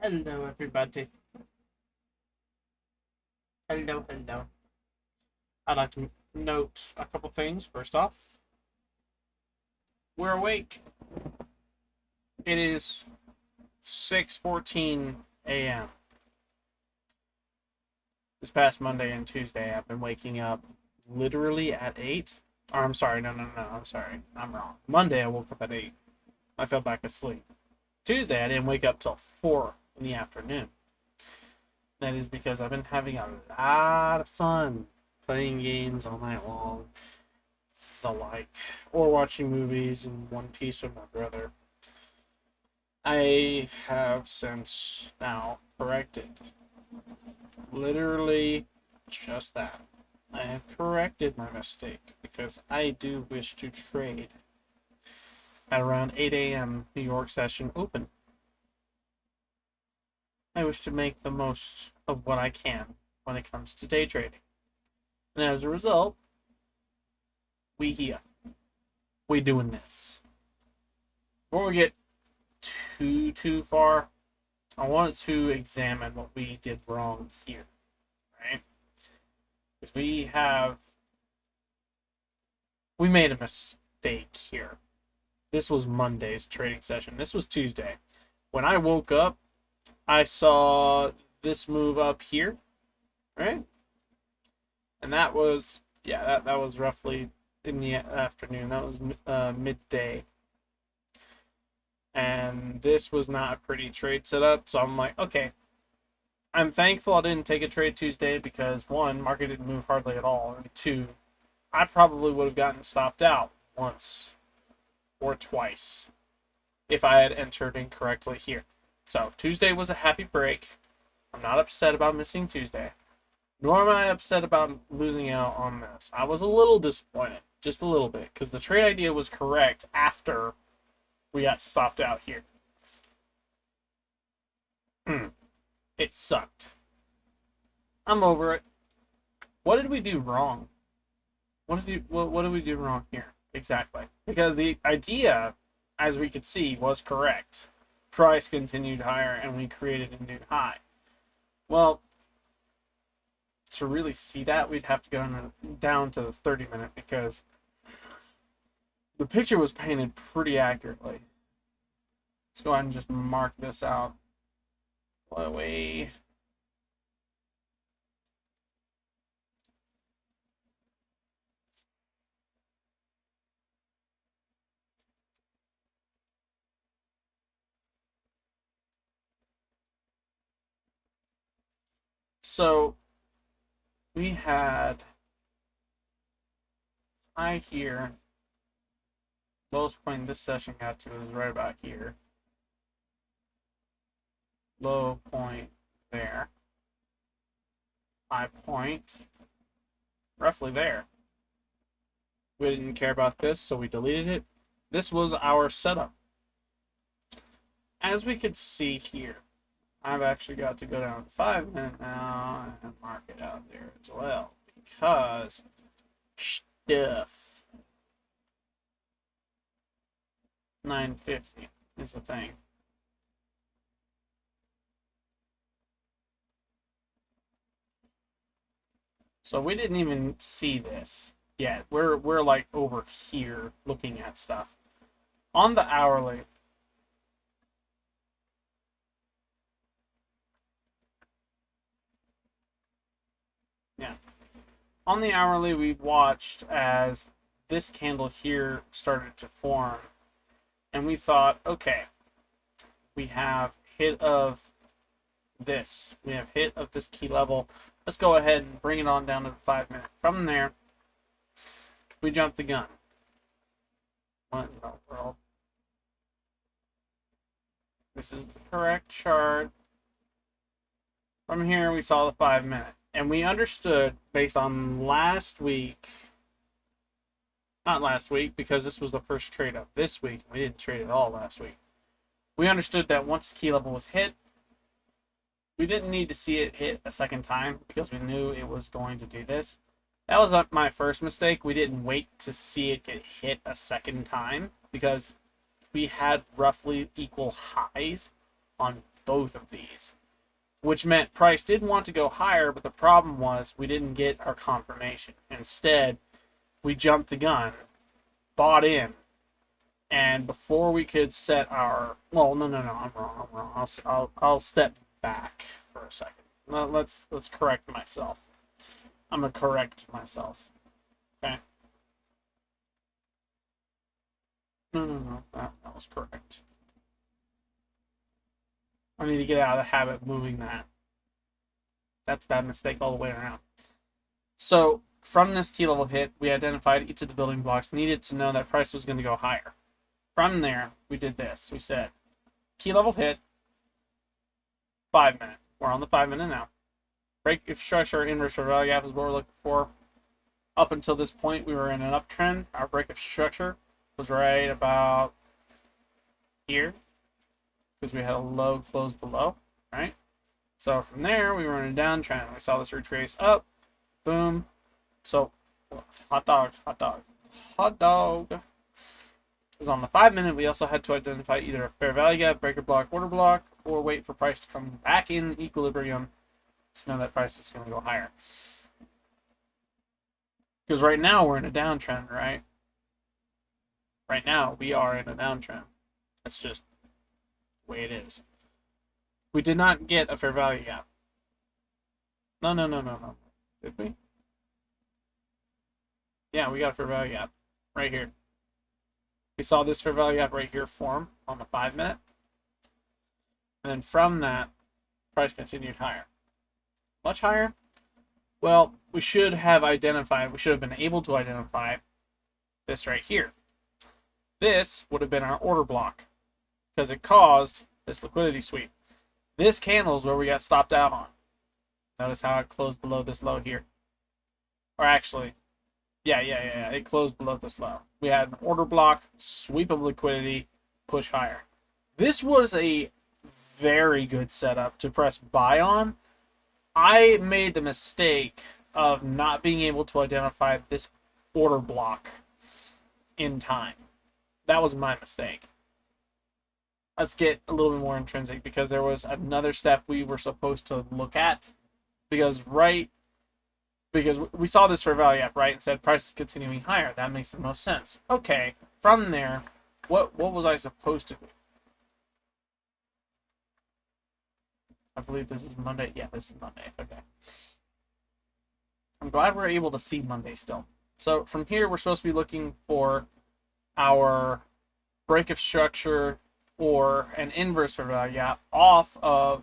Hello, everybody. Hello. I'd like to note a couple things. First off, we're awake. It is 6:14 a.m. This past Monday and Tuesday, I've been waking up literally at 8. Or I'm sorry, no, I'm sorry. I'm wrong. Monday, I woke up at 8. I fell back asleep. Tuesday, I didn't wake up till 4 in the afternoon. That is because I've been having a lot of fun playing games all night long, the like, or watching movies in one piece with my brother. I have since now corrected literally just that. I have corrected my mistake because I do wish to trade at around 8 a.m. New York session open. I wish to make the most of what I can when it comes to day trading. And as a result, we here. We doing this. Before we get too far, I wanted to examine what we did wrong here, right? Because we made a mistake here. This was Monday's trading session. This was Tuesday. When I woke up, I saw this move up here, right? And that was, yeah, that was roughly in the afternoon. That was midday. And this was not a pretty trade setup. So I'm like, okay. I'm thankful I didn't take a trade Tuesday because, one, market didn't move hardly at all. And two, I probably would have gotten stopped out once or twice if I had entered incorrectly here. So Tuesday was a happy break. I'm not upset about missing Tuesday. Nor am I upset about losing out on this. I was a little disappointed, just a little bit, because the trade idea was correct after we got stopped out here. It sucked. I'm over it. What did we do wrong? What did we do wrong here? Exactly. Because the idea, as we could see, was correct. Price continued higher and we created a new high. Well, to really see that, we'd have to go down to the 30-minute because the picture was painted pretty accurately. Let's go ahead and just mark this out. Away. So we had high here. Lowest point this session got to is right about here. Low point there. High point roughly there. We didn't care about this, so we deleted it. This was our setup. As we could see here, I've actually got to go down to 5-minute now and mark it out there as well because stuff. 950 is the thing. So we didn't even see this yet. We're like over here looking at stuff. On the hourly, yeah. On the hourly, we watched as this candle here started to form. And we thought, okay, we have hit of this. We have hit of this key level. Let's go ahead and bring it on down to the 5-minute. From there, we jumped the gun. What in the world? This is the correct chart. From here, we saw the 5-minute. And we understood, based on last week, not last week, because this was the first trade of this week. We didn't trade at all last week. We understood that once the key level was hit, we didn't need to see it hit a second time because we knew it was going to do this. That was my first mistake. We didn't wait to see it get hit a second time because we had roughly equal highs on both of these, which meant price did want to go higher, but the problem was we didn't get our confirmation. Instead, we jumped the gun, bought in, and before we could set our... Well, no, I'm wrong. I'll step back for a second. Let's correct myself. I'm going to correct myself. Okay? No. That was correct. I need to get out of the habit of moving that. That's a bad mistake all the way around. So, from this key level hit, we identified each of the building blocks needed to know that price was going to go higher. From there, we did this. We said, key level hit, 5 minute. We're on the 5 minute now. Break if structure inverse fair value gap is what we're looking for. Up until this point, we were in an uptrend. Our break of structure was right about here, because we had a low close below, right? So from there, we were in a downtrend. We saw this retrace up, boom. So, hot dog. Because on the 5 minute, we also had to identify either a fair value gap, breaker block, order block, or wait for price to come back in equilibrium to know that price was going to go higher. Because right now, we're in a downtrend, right? Right now, we are in a downtrend. That's just the way it is. We did not get a fair value gap. No. Did we? Yeah, we got a fair value gap right here. We saw this fair value gap right here form on the 5 minute. And then from that, price continued higher. Much higher? Well, we should have been able to identify this right here. This would have been our order block because it caused this liquidity sweep. This candle is where we got stopped out on. Notice how it closed below this low here. Or actually, yeah. It closed below this low. We had an order block, sweep of liquidity, push higher. This was a very good setup to press buy on. I made the mistake of not being able to identify this order block in time. That was my mistake. Let's get a little bit more intrinsic, because there was another step we were supposed to look at. Because we saw this fair value gap, right, and said price is continuing higher. That makes the most sense. Okay, from there, what was I supposed to do? I believe this is Monday. Yeah, this is Monday. Okay. I'm glad we're able to see Monday still. So from here, we're supposed to be looking for our break of structure or an inverse fair value gap off of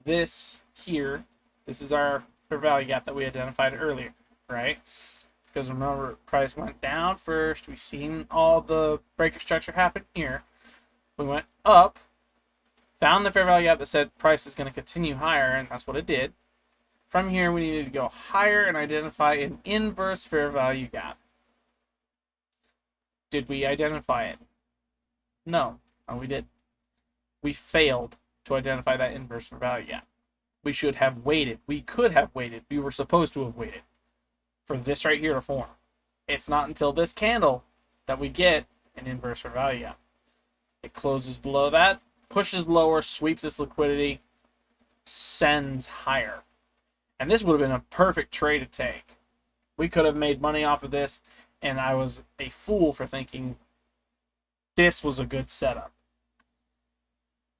this here. This is our fair value gap that we identified earlier, right? Because remember, price went down first. We've seen all the break of structure happen here. We went up, found the fair value gap that said price is going to continue higher, and that's what it did. From here, we needed to go higher and identify an inverse fair value gap. Did we identify it? No, we did. We failed to identify that inverse fair value gap. We should have waited. We could have waited. We were supposed to have waited for this right here to form. It's not until this candle that we get an inverse fair value gap. It closes below that, pushes lower, sweeps this liquidity, sends higher. And this would have been a perfect trade to take. We could have made money off of this, and I was a fool for thinking this was a good setup.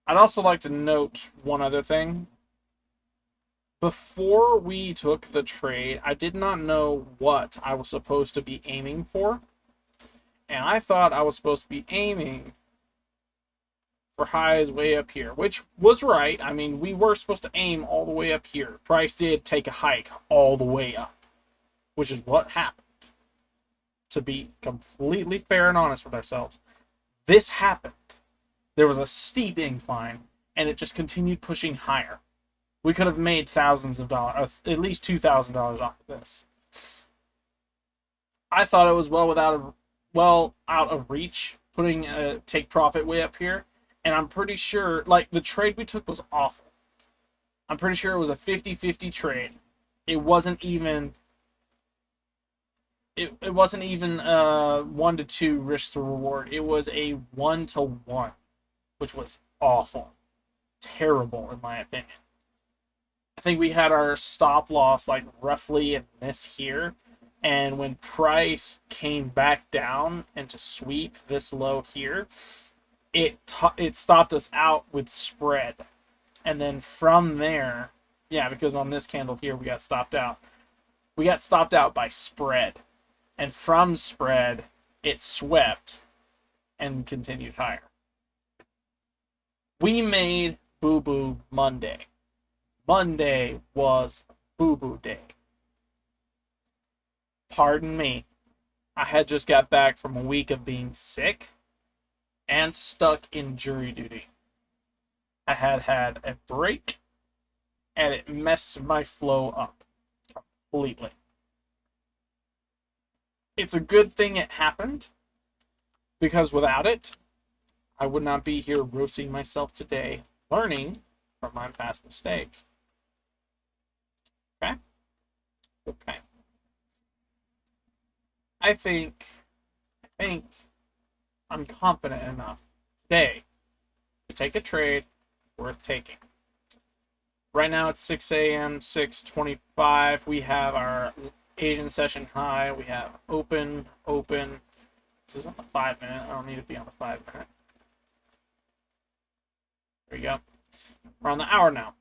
I'd also like to note one other thing. Before we took the trade, I did not know what I was supposed to be aiming for. And I thought I was supposed to be aiming for highs way up here, which was right. I mean, we were supposed to aim all the way up here. Price did take a hike all the way up, which is what happened. To be completely fair and honest with ourselves, this happened. There was a steep incline, and it just continued pushing higher. We could have made thousands of dollars, at least $2,000 off of this. I thought it was well out of reach, putting a take profit way up here. And I'm pretty sure, like, the trade we took was awful. I'm pretty sure it was a 50-50 trade. It wasn't even... It wasn't even 1-to-2 risk to reward. It was a 1-to-1, which was awful. terrible in my opinion. I think we had our stop loss like roughly in this here. And when price came back down and to sweep this low here, it stopped us out with spread. And then from there, yeah, because on this candle here, we got stopped out. We got stopped out by spread. And from spread, it swept and continued higher. We made boo-boo Monday. Monday was boo-boo day. Pardon me. I had just got back from a week of being sick and stuck in jury duty. I had had a break, and it messed my flow up completely. It's a good thing it happened, because without it, I would not be here roasting myself today, learning from my past mistake. Okay? Okay. I think I'm confident enough today to take a trade worth taking. Right now it's 6 a.m., 6:25. We have our Asian session high. We have open. This is on the 5-minute. I don't need to be on the 5-minute. There you go. We're on the hour now.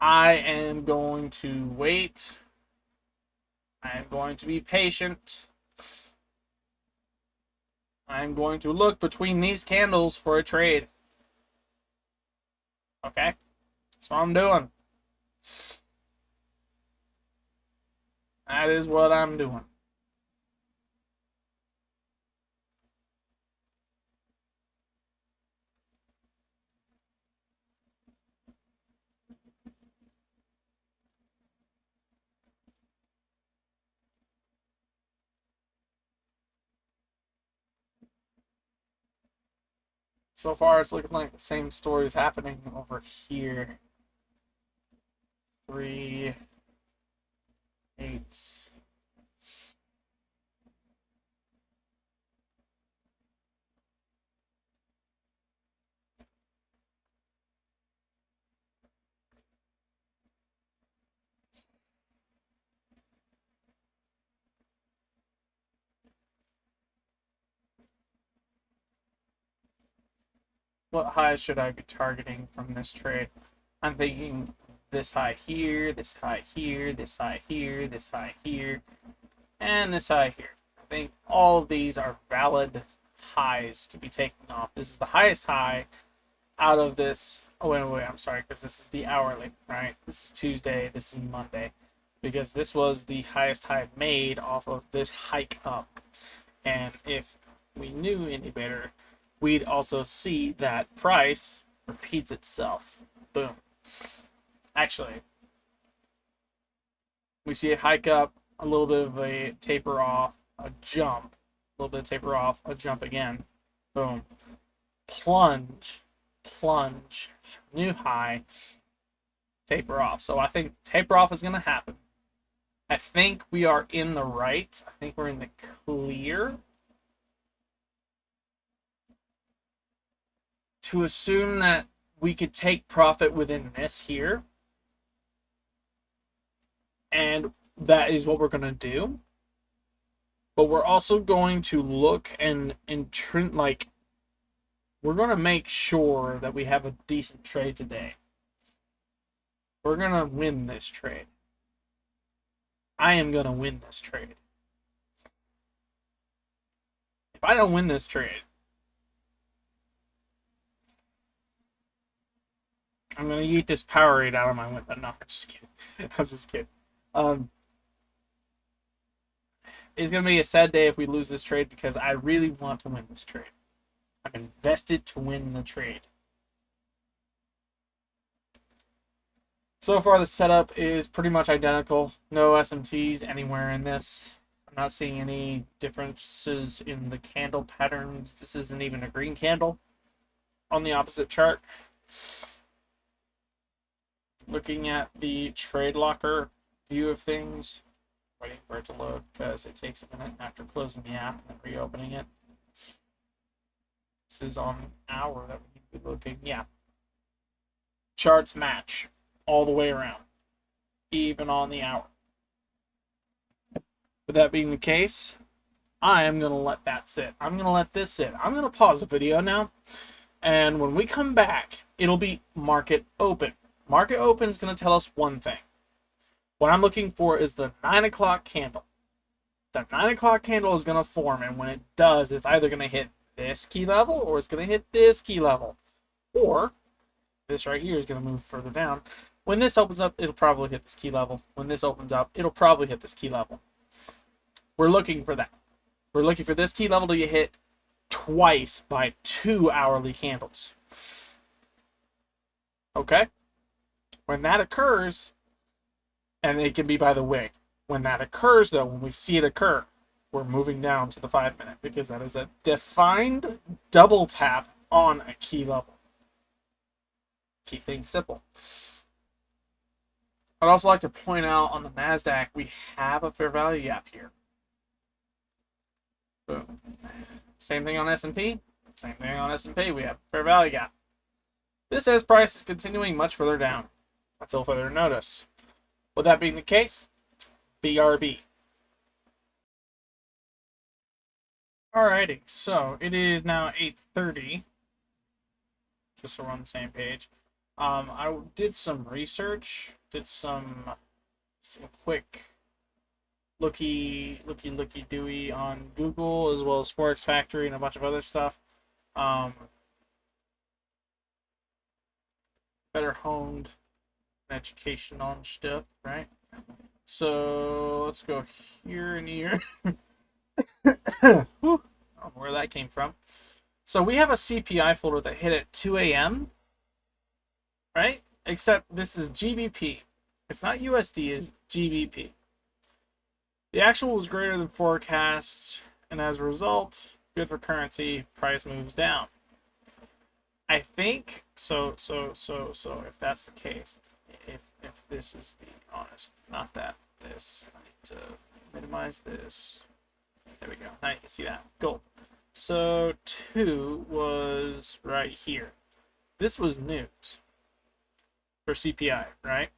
I am going to wait. I am going to be patient. I am going to look between these candles for a trade. Okay? That's what I'm doing. That is what I'm doing. So far, it's looking like the same story is happening over here. 3, 8. What high should I be targeting from this trade? I'm thinking this high here, this high here, this high here, this high here, and this high here. I think all of these are valid highs to be taken off. This is the highest high out of this. Oh, wait, I'm sorry, because this is the hourly, right? This is Tuesday, this is Monday. Because this was the highest high made off of this hike up. And if we knew any better, we'd also see that price repeats itself. Boom. Actually, we see a hike up, a little bit of a taper off, a jump, a little bit of taper off, a jump again. Boom. Plunge, new high, taper off. So I think taper off is going to happen. I think we are in the right. I think we're in the clear to assume that we could take profit within this here. And that is what we're going to do. But we're also going to look and like, we're going to make sure that we have a decent trade today. We're going to win this trade. I am going to win this trade. If I don't win this trade, I'm going to eat this Powerade out of my window. No, I'm just kidding. I'm just kidding. It's going to be a sad day if we lose this trade because I really want to win this trade. I'm invested to win the trade. So far, the setup is pretty much identical. No SMTs anywhere in this. I'm not seeing any differences in the candle patterns. This isn't even a green candle on the opposite chart. Looking at the trade locker view of things, waiting for it to load because it takes a minute after closing the app and reopening it. This is on hour that we need to be looking. Yeah. Charts match all the way around, even on the hour. With that being the case, I am going to let that sit. I'm going to let this sit. I'm going to pause the video now. And when we come back, it'll be market open. Market open is going to tell us one thing. What I'm looking for is the 9 o'clock candle. The 9 o'clock candle is going to form, and when it does, it's either going to hit this key level or it's going to hit this key level. Or this right here is going to move further down. When this opens up, it'll probably hit this key level. When this opens up, it'll probably hit this key level. We're looking for that. We're looking for this key level to get hit twice by 2 hourly candles. Okay? When that occurs, and it can be by the wick. When that occurs, though, when we see it occur, we're moving down to the 5 minute because that is a defined double tap on a key level. Keep things simple. I'd also like to point out on the NASDAQ, we have a fair value gap here. Boom. Same thing on S&P. Same thing on S&P. We have a fair value gap. This says price is continuing much further down until further notice. With that being the case, BRB. Alrighty, so it is now 8:30. Just so we're on the same page. I did some research, did some quick looky dooey on Google, as well as Forex Factory and a bunch of other stuff. Better honed education on stuff, right? So let's go here and here. I don't know where that came from. So we have a CPI folder that hit at 2 a.m. Right? Except this is GBP. It's not USD, it's GBP. The actual was greater than forecast, and as a result, good for currency, price moves down. I think so if that's the case, if this is the honest, not that this, I need to minimize this. There we go. Now you can see that. Gold. So 2 was right here. This was news for CPI, right?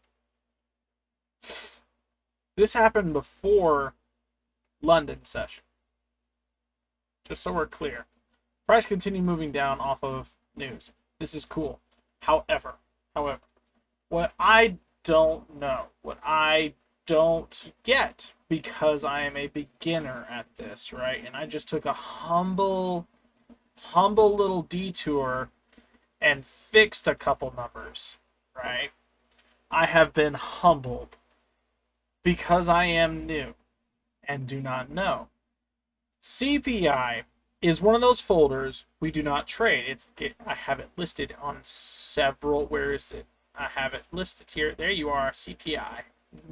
This happened before London session. Just so we're clear. Price continued moving down off of news. This is cool. However, what I don't know, what I don't get, because I am a beginner at this, right? And I just took a humble little detour and fixed a couple numbers, right? I have been humbled because I am new and do not know. CPI is one of those folders we do not trade. I have it listed on several. Where is it? I have it listed here. There you are, CPI.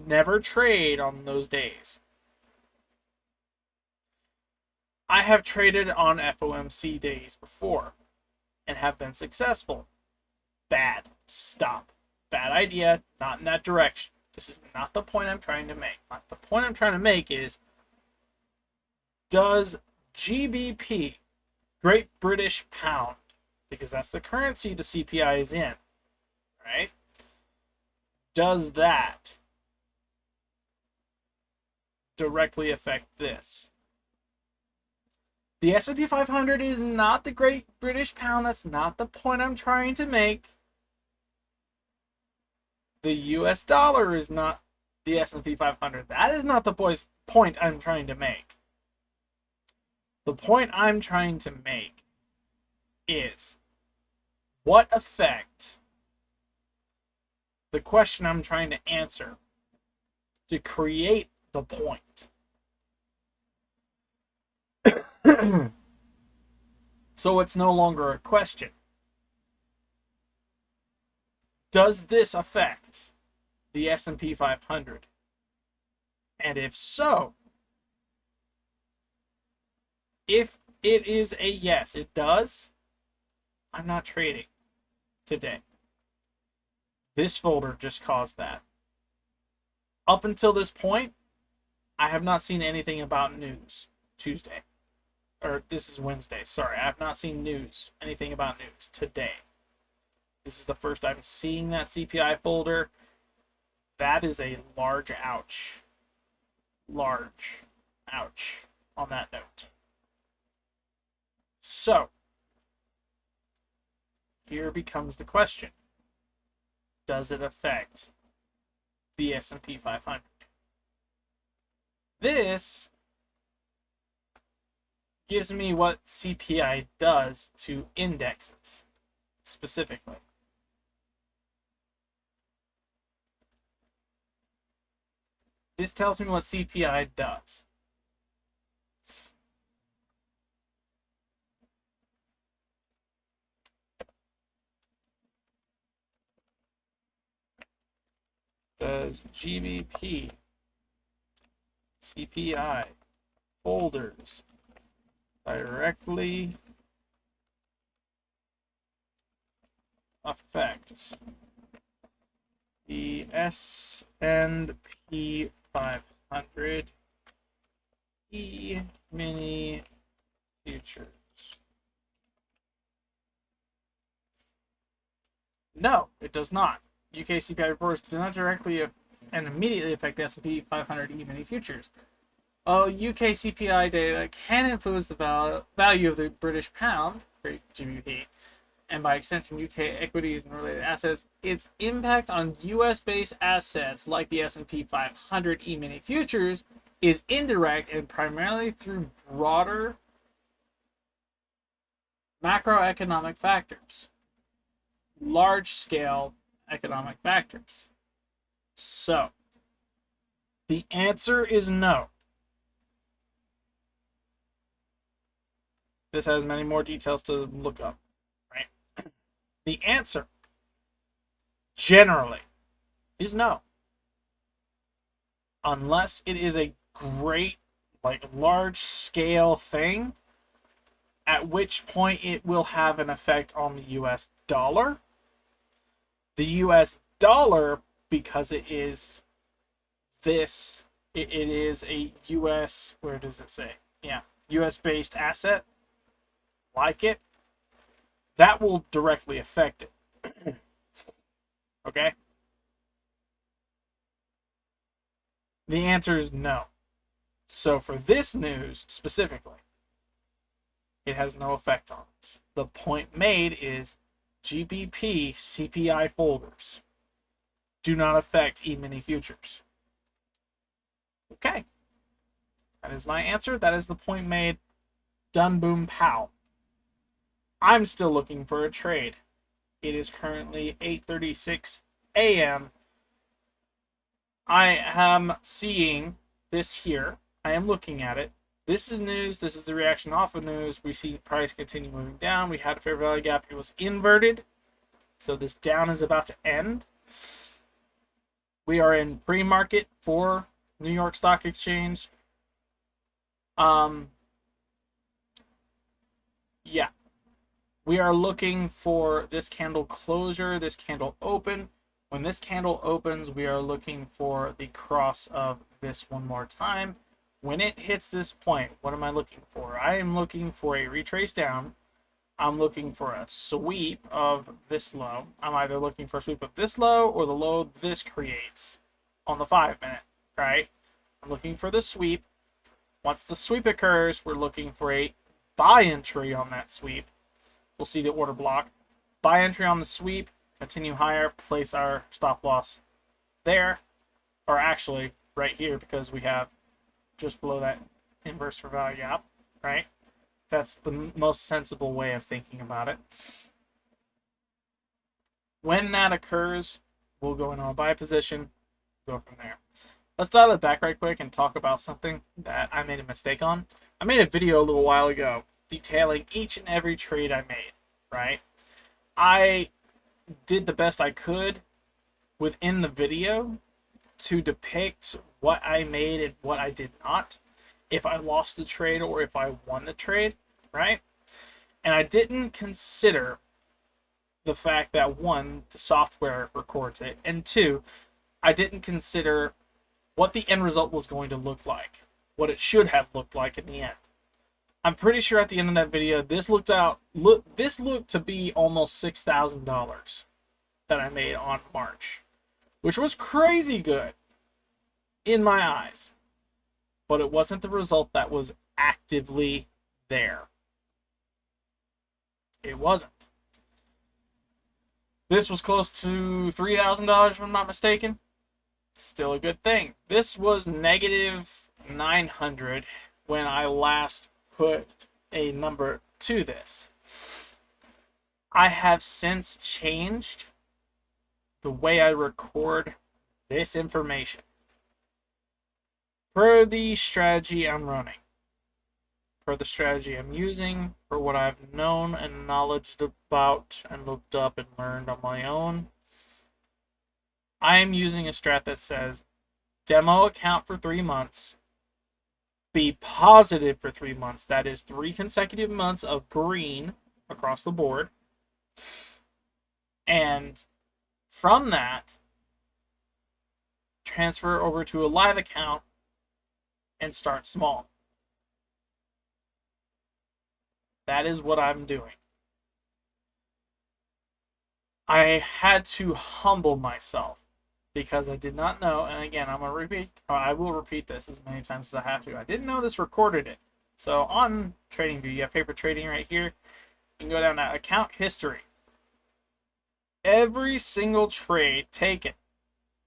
Never trade on those days. I have traded on FOMC days before and have been successful. Bad. Stop. Bad idea. Not in that direction. This is not the point I'm trying to make. The point I'm trying to make is, does GBP, Great British Pound, because that's the currency the CPI is in, right? Does that directly affect this? The S&P 500 is not the Great British Pound. That's not the point I'm trying to make. The US dollar is not the S&P 500. That is not the point I'm trying to make. The point I'm trying to make is, what effect, the question I'm trying to answer to create the point. So it's no longer a question. Does this affect the S&P 500? And if so, if it is a yes, it does, I'm not trading today. This folder just caused that. Up until this point, I have not seen anything about news Tuesday. Or this is Wednesday, sorry. I have not seen anything about news today. This is the first I'm seeing that CPI folder. That is a large ouch. Large ouch on that note. So, here becomes the question. Does it affect the S&P 500? This gives me what CPI does to indexes, specifically. This tells me what CPI does. Does GBP, CPI, folders directly affect the S&P 500 E-mini futures? No, it does not. UK CPI reports do not directly and immediately affect the S&P 500 E-mini futures. UK CPI data can influence the value of the British pound, GBP, and by extension UK equities and related assets. Its impact on US-based assets like the S&P 500 E-mini futures is indirect and primarily through broader macroeconomic factors, large-scale economic factors. So, the answer is no. This has many more details to look up, right? The answer, generally, is no. Unless it is a great, large-scale thing, at which point it will have an effect on the US dollar. The US dollar, because it is this, it is a US, where does it say? Yeah, US-based asset, like it, that will directly affect it. Okay? The answer is no. So for this news specifically, it has no effect on us. The point made is GBP CPI folders do not affect E-mini futures. Okay. That is my answer. That is the point made. Done, boom, pow. I'm still looking for a trade. It is currently 8:36 a.m. I am seeing this here. I am looking at it. This is news. This is the reaction off of news. We see the price continue moving down. We had a fair value gap. It was inverted. So this down is about to end. We are in pre-market for New York Stock Exchange. Yeah. We are looking for this candle closure, this candle open. When this candle opens, we are looking for the cross of this one more time. When it hits this point, what am I looking for? I am looking for a retrace down. I'm looking for a sweep of this low. I'm either looking for a sweep of this low or the low this creates on the 5-minute, right? I'm looking for the sweep. Once the sweep occurs, we're looking for a buy entry on that sweep. We'll see the order block. Buy entry on the sweep, continue higher, place our stop loss there, or actually right here, because we have just below that inverse for value gap, right? That's the most sensible way of thinking about it. When that occurs, we'll go into a buy position, go from there. Let's dial it back right quick and talk about something that I made a mistake on. I made a video a little while ago detailing each and every trade I made, right? I did the best I could within the video to depict what I made and what I did not, if I lost the trade or if I won the trade, right? And I didn't consider the fact that, one, the software records it, and two, I didn't consider what the end result was going to look like, what it should have looked like in the end. I'm pretty sure at the end of that video, this looked to be almost $6,000, that I made on March, which was crazy good in my eyes, but it wasn't the result that was actively there. It wasn't. This was close to $3,000 if I'm not mistaken. Still a good thing. This was negative 900 when I last put a number to this. I have since changed the way I record this information per the strategy I'm running, per the strategy I'm using, for what I've known and knowledged about and looked up and learned on my own. I am using a strat that says demo account for 3 months, be positive for 3 months. That is 3 consecutive months of green across the board. And from that, transfer over to a live account and start small. That is what I'm doing. I had to humble myself because I did not know, and again, I will repeat this as many times as I have to. I didn't know this recorded it. So on TradingView, you have paper trading right here. You can go down to account history. Every single trade taken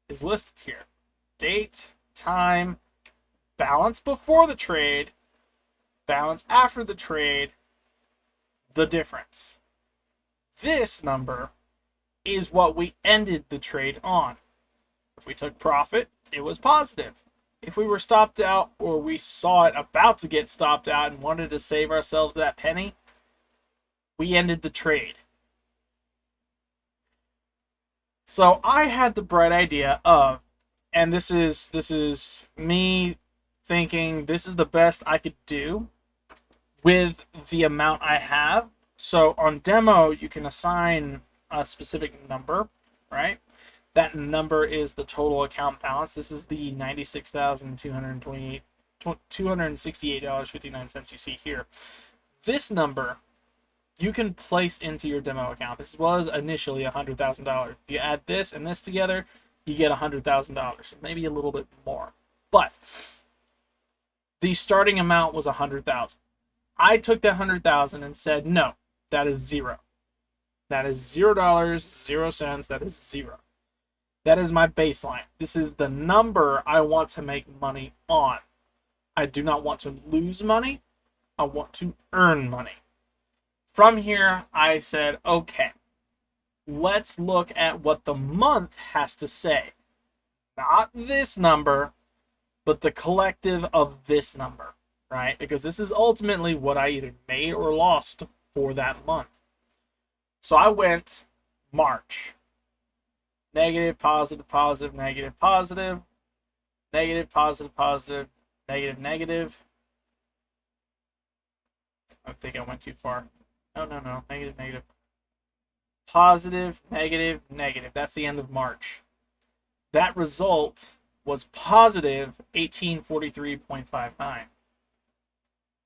is listed here. Date, time, balance before the trade, balance after the trade, the difference. This number is what we ended the trade on. If we took profit, it was positive. If we were stopped out or we saw it about to get stopped out and wanted to save ourselves that penny, we ended the trade. So I had the bright idea of, and this is me thinking this is the best I could do with the amount I have. So on demo, you can assign a specific number, right? That number is the total account balance. This is the $96,268.59 you see here. This number you can place into your demo account. This was initially $100,000. If you add this and this together, you get $100,000, maybe a little bit more. But the starting amount was $100,000. I took that $100,000 and said, no, that is zero. That is $0, 0 cents. That is zero. That is my baseline. This is the number I want to make money on. I do not want to lose money. I want to earn money. From here, I said, okay, let's look at what the month has to say. Not this number, but the collective of this number, right? Because this is ultimately what I either made or lost for that month. So I went March. Negative, positive, positive, negative, positive, negative, positive, positive, negative, negative. I think I went too far. No. Negative, negative. Positive, negative, negative. That's the end of March. That result was positive 1843.59.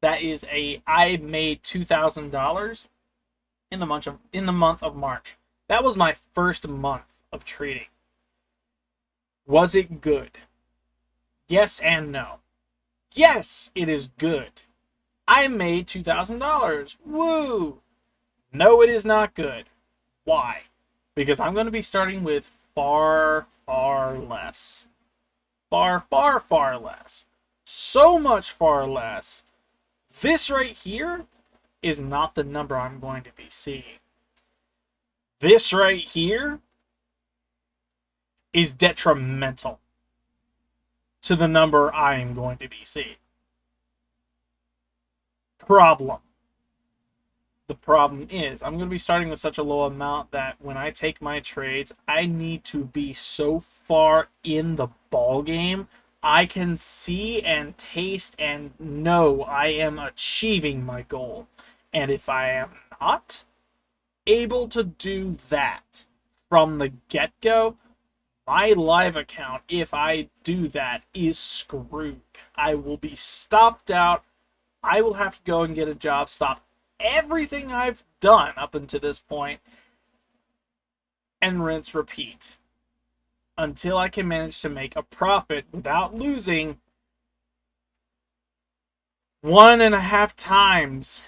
That is I made $2,000 in the month of March. That was my first month of trading. Was it good? Yes and no. Yes, it is good. I made $2,000. Woo! No, it is not good. Why? Because I'm going to be starting with far, far less. Far, far, far less. So much far less. This right here is not the number I'm going to be seeing. This right here is detrimental to the number I am going to be seeing. Problem. The problem is I'm going to be starting with such a low amount that when I take my trades, I need to be so far in the ball game I can see and taste and know I am achieving my goal. And if I am not able to do that from the get-go, my live account, if I do that, is screwed. I will be stopped out. I will have to go and get a job, stop everything I've done up until this point, and rinse repeat until I can manage to make a profit without losing 1.5 times,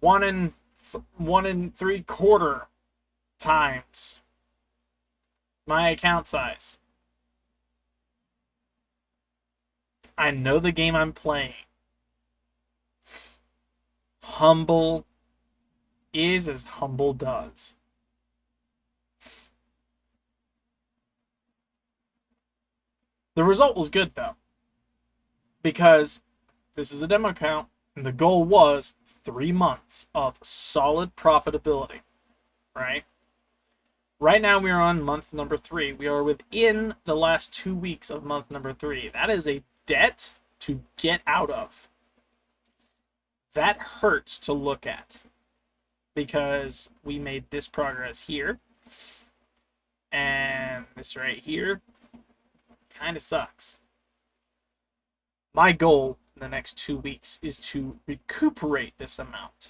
1.75 times my account size. I know the game I'm playing. Humble is as humble does. The result was good, though, because this is a demo account, and the goal was 3 months of solid profitability, right? Right now, we are on month number 3. We are within the last 2 weeks of month number 3. That is a debt to get out of. That hurts to look at because we made this progress here, and this right here kind of sucks. My goal in the next 2 weeks is to recuperate this amount,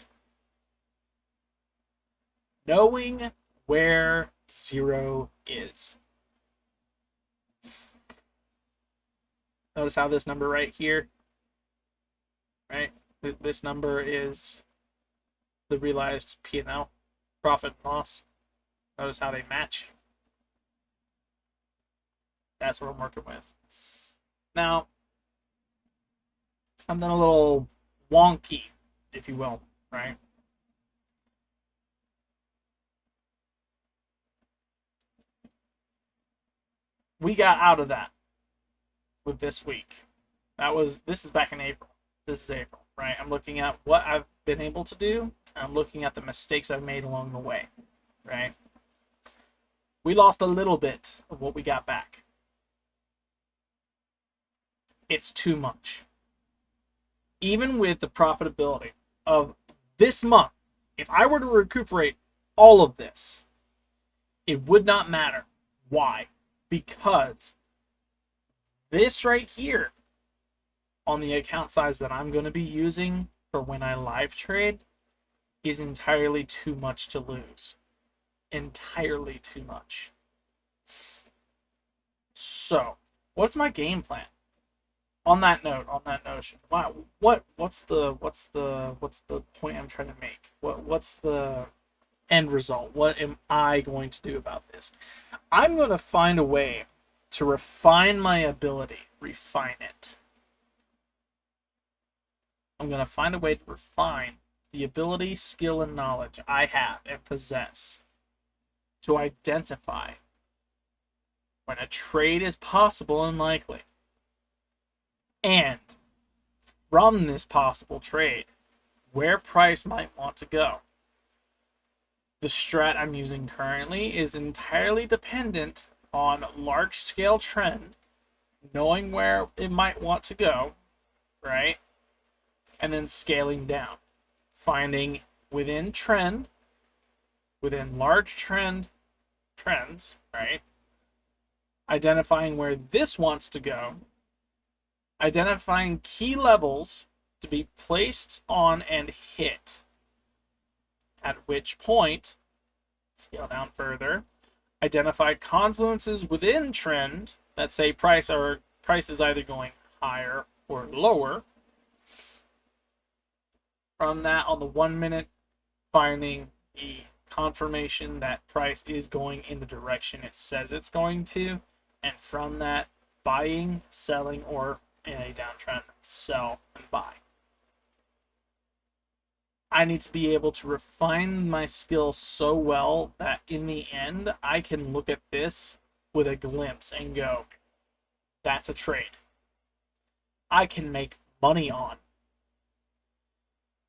knowing where 0 is. Notice how this number right here, right? This number is the realized P&L, profit and loss. Notice how they match. That's what I'm working with. Now, something a little wonky, if you will, right? We got out of that with this week. This is back in April. This is April, right? I'm looking at what I've been able to do. I'm looking at the mistakes I've made along the way, right? We lost a little bit of what we got back. It's too much. Even with the profitability of this month, if I were to recuperate all of this, it would not matter. Why? Because this right here on the account size that I'm going to be using for when I live trade is entirely too much to lose. Entirely too much. So, what's my game plan? On that notion, what's the point I'm trying to make? What's the end result? What am I going to do about this? I'm going to find a way to refine my ability, refine it. I'm going to find a way to refine the ability, skill, and knowledge I have and possess to identify when a trade is possible and likely. And from this possible trade, where price might want to go. The strat I'm using currently is entirely dependent on large-scale trend, knowing where it might want to go, right? And then scaling down. Finding within trend, within large trends, right? Identifying where this wants to go. Identifying key levels to be placed on and hit. At which point, scale down further, identify confluences within trend that say price is either going higher or lower. From that, on the 1 minute, finding the confirmation that price is going in the direction it says it's going to, and from that, buying, selling, or in a downtrend, sell and buy. I need to be able to refine my skill so well that in the end, I can look at this with a glimpse and go, that's a trade I can make money on.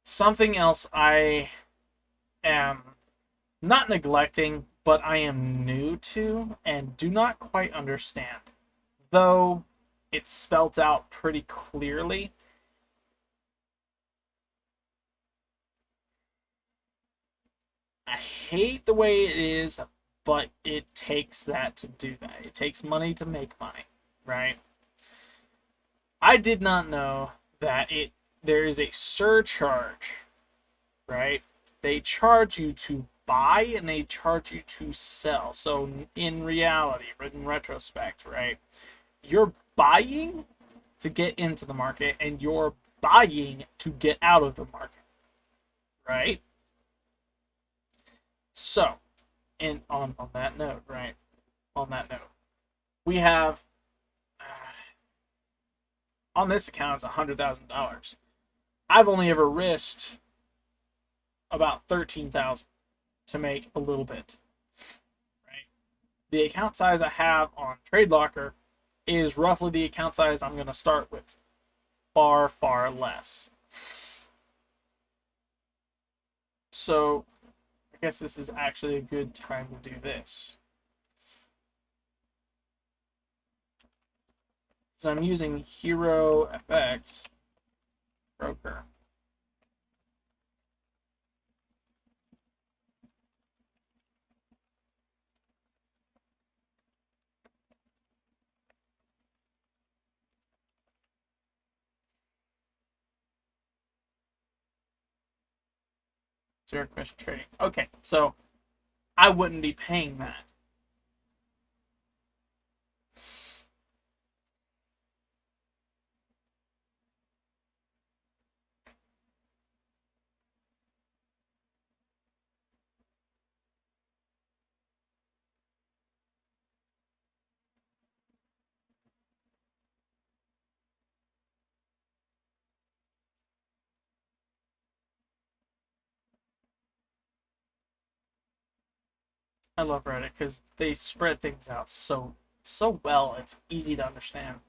Something else I am not neglecting, but I am new to and do not quite understand, though it's spelt out pretty clearly. I hate the way it is, but it takes that to do that. It takes money to make money, right? I did not know that there is a surcharge, right? They charge you to buy and they charge you to sell. So in reality, in retrospect, right, you're buying to get into the market and you're buying to get out of the market, right? So, and on that note, right, on that note, we have on this account it's $100,000. I've only ever risked about 13,000 to make a little bit, right? The account size I have on TradeLocker is roughly the account size I'm going to start with. Far, far less. So I guess this is actually a good time to do this. So I'm using Hero FX broker. Zero commission trading. Okay, so I wouldn't be paying that. I love Reddit because they spread things out so well. It's easy to understand.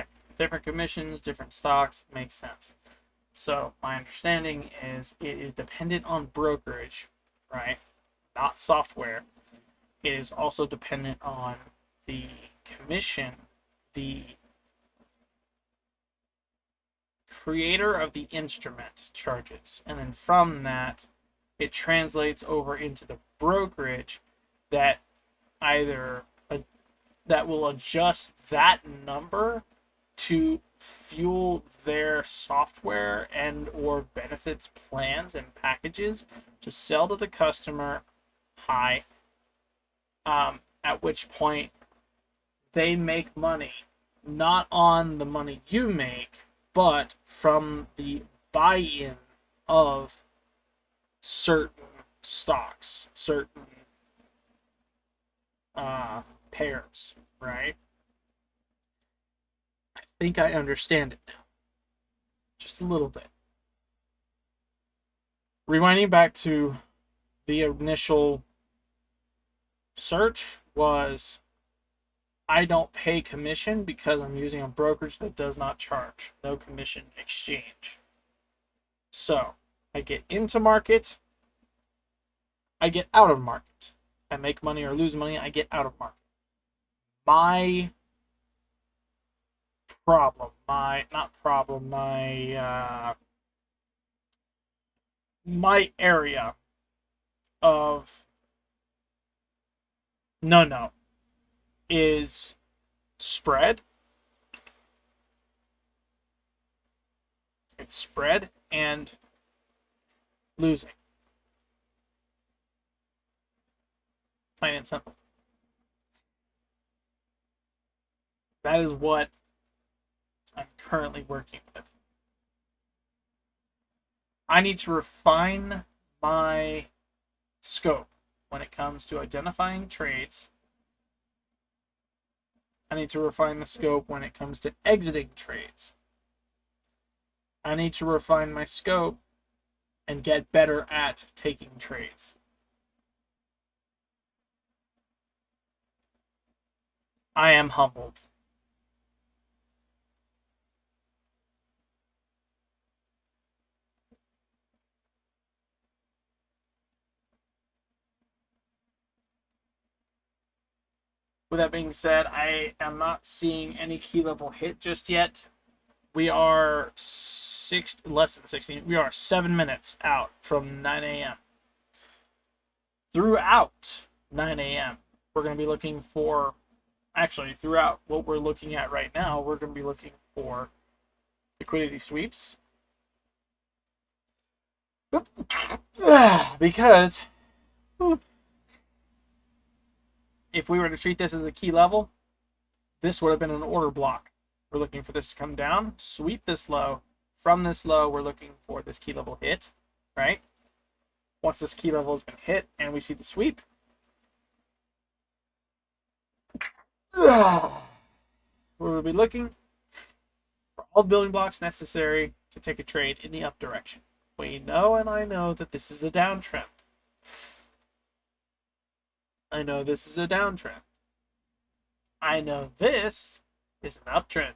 Okay. Different commissions, different stocks, makes sense. So my understanding is it is dependent on brokerage, right? Not software. It is also dependent on the commission the creator of the instrument charges. And then from that, it translates over into the brokerage that either that will adjust that number to fuel their software and or benefits plans and packages to sell to the customer high, at which point they make money not on the money you make but from the buy-in of certain stocks, certain pairs, right? I think I understand it now, just a little bit. Rewinding back to the initial search was I don't pay commission because I'm using a brokerage that does not charge, no commission exchange. So I get into market, I get out of market. I make money or lose money, I get out of market. My problem, my not problem, my area of no is spread. It's spread and losing. Plain and simple. That is what I'm currently working with. I need to refine my scope when it comes to identifying trades. I need to refine the scope when it comes to exiting trades. I need to refine my scope and get better at taking trades. I am humbled. With that being said, I am not seeing any key level hit just yet. We are less than 16. We are 7 minutes out from 9 a.m. Throughout 9 a.m., we're going to be looking for, actually, throughout what we're looking at right now, we're going to be looking for liquidity sweeps. Because if we were to treat this as a key level, this would have been an order block. We're looking for this to come down, sweep this low. From this low, we're looking for this key level hit, right? Once this key level has been hit and we see the sweep, we'll be looking for all the building blocks necessary to take a trade in the up direction. We know, and I know, that this is a downtrend. I know this is a downtrend. I know this is an uptrend.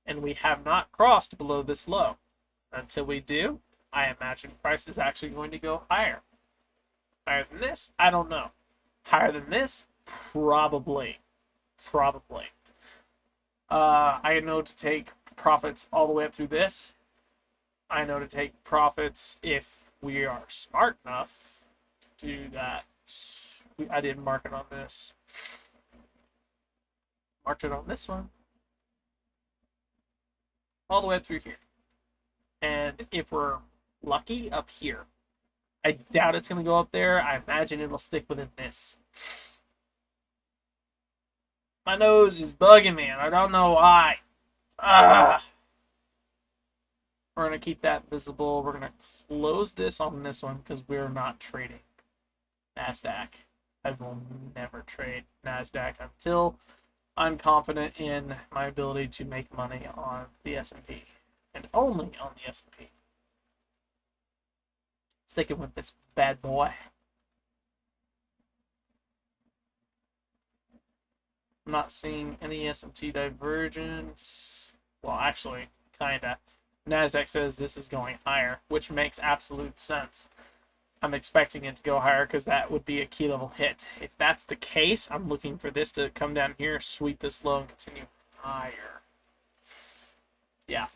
And we have not crossed below this low. Until we do, I imagine price is actually going to go higher. Higher than this? I don't know. Higher than this? Probably. Probably. I know to take profits all the way up through this. I know to take profits if we are smart enough to do that. I didn't mark it on this. Marked it on this one. All the way up through here. And if we're lucky, up here. I doubt it's going to go up there. I imagine it'll stick within this. My nose is bugging me, and I don't know why. We're going to keep that visible. We're going to close this on this one because we're not trading NASDAQ. I will never trade NASDAQ until I'm confident in my ability to make money on the S&P. And only on the S&P. Sticking with this bad boy. I'm not seeing any S&P divergence. Well, actually, kinda. NASDAQ says this is going higher, which makes absolute sense. I'm expecting it to go higher because that would be a key level hit. If that's the case, I'm looking for this to come down here, sweep this low, and continue higher. Yeah.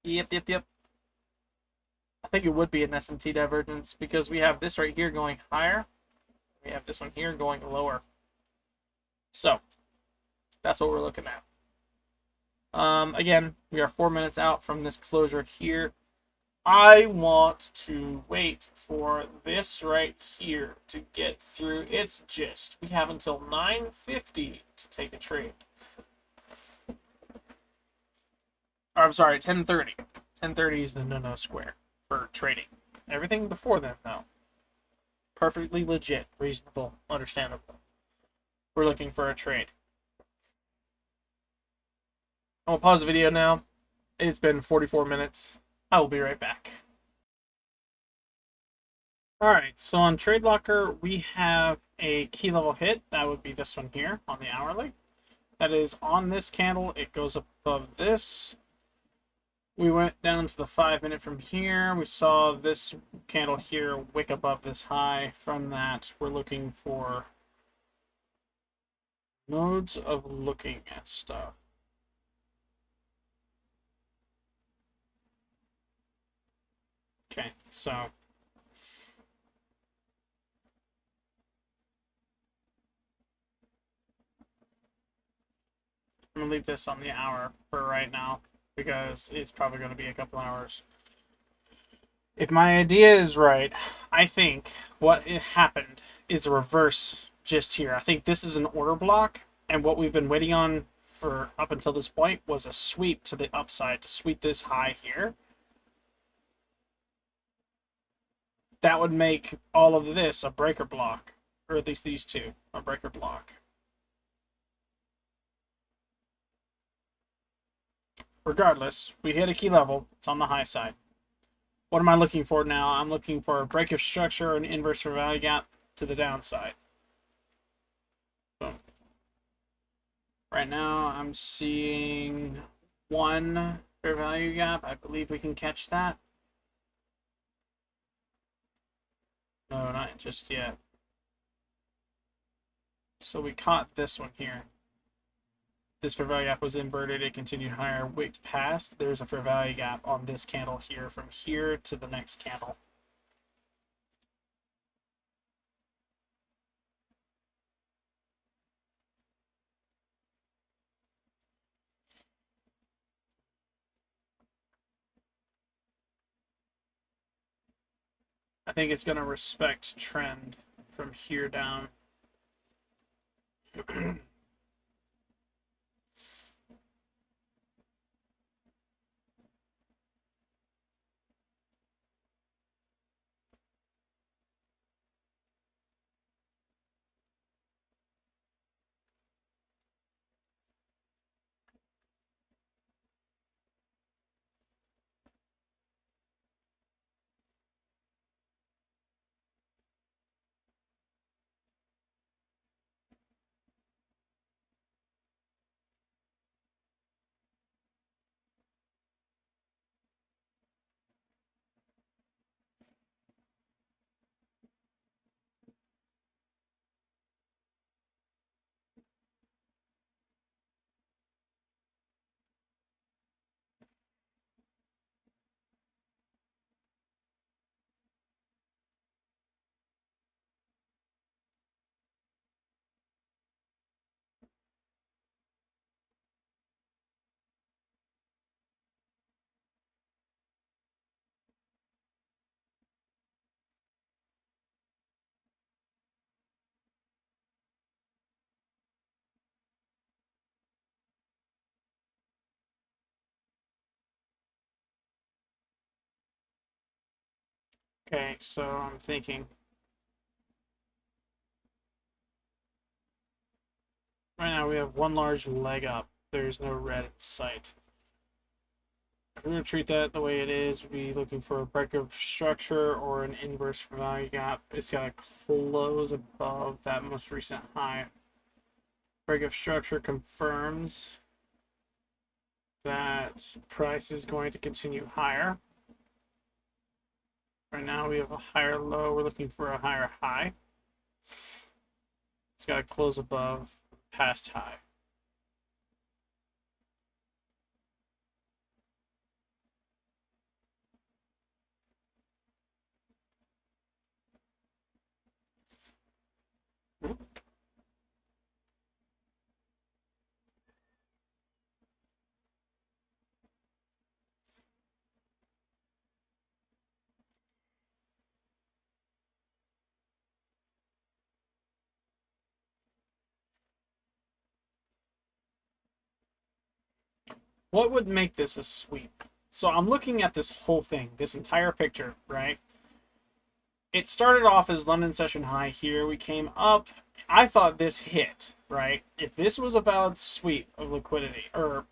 Yep. I think it would be an S&T divergence because we have this right here going higher. We have this one here going lower. So, that's what we're looking at. Again, we are 4 minutes out from this closure here. I want to wait for this right here to get through its gist. We have until 9:50 to take a trade. Or, I'm sorry, 10:30. 10:30 is the no-no square for trading. Everything before then, though, perfectly legit, reasonable, understandable. We're looking for a trade. I'm going to pause the video now. It's been 44 minutes. I will be right back. Alright, so on Trade Locker, we have a key level hit. That would be this one here on the hourly. That is on this candle. It goes above this. We went down to the 5 minute from here. We saw this candle here wick above this high. From that, we're looking for modes of looking at stuff. Okay, so I'm gonna leave this on the hour for right now because it's probably going to be a couple hours. If my idea is right, I think what happened is a reverse gist here. I think this is an order block, and what we've been waiting on for up until this point was a sweep to the upside to sweep this high here. That would make all of this a breaker block, or at least these two a breaker block. Regardless, we hit a key level. It's on the high side. What am I looking for now? I'm looking for a break of structure or an inverse fair value gap to the downside. Boom. Right now, I'm seeing one fair value gap. I believe we can catch that. No, not just yet. So we caught this one here. This fair value gap was inverted. It continued higher, wicked past. There's a fair value gap on this candle here from here to the next candle. I think it's going to respect trend from here down. Okay, so I'm thinking. Right now we have one large leg up. There's no red in sight. We're going to treat that the way it is. We'll be looking for a break of structure or an inverse value gap. It's got to close above that most recent high. Break of structure confirms that price is going to continue higher. Right now we have a higher low. We're looking for a higher high. It's got to close above past high. What would make this a sweep? So I'm looking at this whole thing, this entire picture, right? It started off as London session high here. We came up. I thought this hit, right? If this was a valid sweep of liquidity or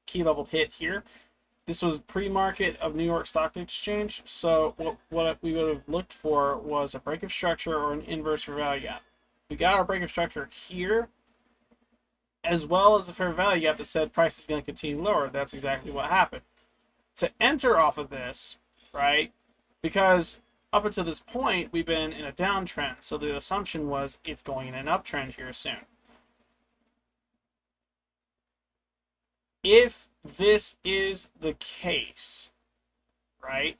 key level hit here, this was pre-market of New York Stock Exchange. So what we would have looked for was a break of structure or an inverse fair value gap. We got our break of structure here, as well as the fair value gap that said price is going to continue lower. That's exactly what happened. To enter off of this, right? Because up until this point, we've been in a downtrend. So the assumption was it's going in an uptrend here soon. If this is the case, right,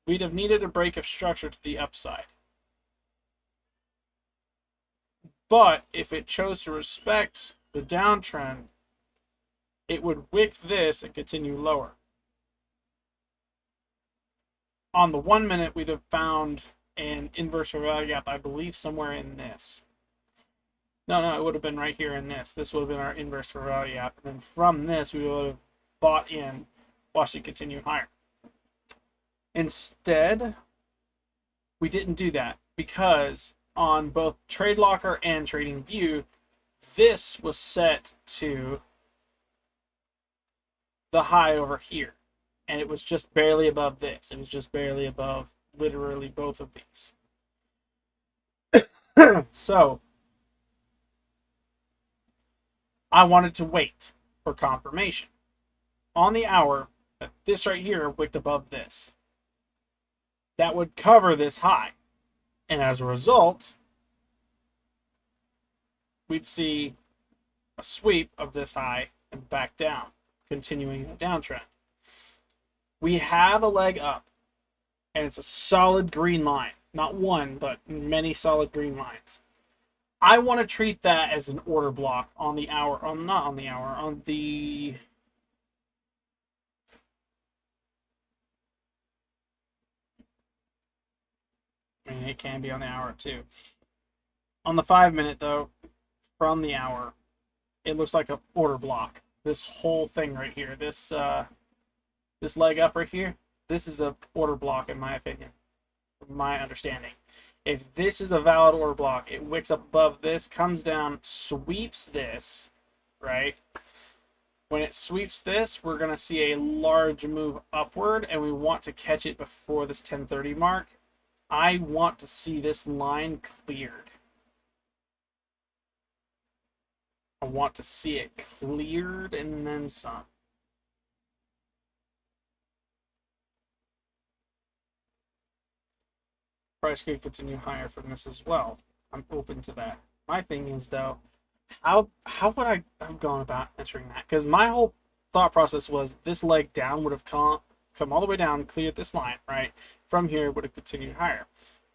we'd have needed a break of structure to the upside. But if it chose to respect the downtrend, it would wick this and continue lower. On the 1 minute, we'd have found an inverse fair value gap, I believe, somewhere in this. No, it would have been right here in this. This would have been our inverse fair value gap. And then from this, we would have bought in, watched it continue higher. Instead, we didn't do that because on both Trade Locker and TradingView, this was set to the high over here. And it was just barely above this. It was just barely above literally both of these. So I wanted to wait for confirmation. On the hour, this right here wicked above this. That would cover this high. And as a result, we'd see a sweep of this high and back down, continuing a downtrend. We have a leg up, and it's a solid green line. Not one, but many solid green lines. I want to treat that as an order block on the hour, not on the hour, on the... I mean, it can be on the hour too. On the 5 minute, though, from the hour, it looks like an order block. This whole thing right here, this leg up right here, this is a order block in my opinion, from my understanding. If this is a valid order block, it wicks up above this, comes down, sweeps this, right? When it sweeps this, we're going to see a large move upward, and we want to catch it before this 1030 mark. I want to see this line cleared. I want to see it cleared and then some. Price could continue higher from this as well. I'm open to that. My thing is, though, how would I have gone about answering that? Because my whole thought process was this leg down would have come all the way down, cleared this line, right? From here, it would have continued higher.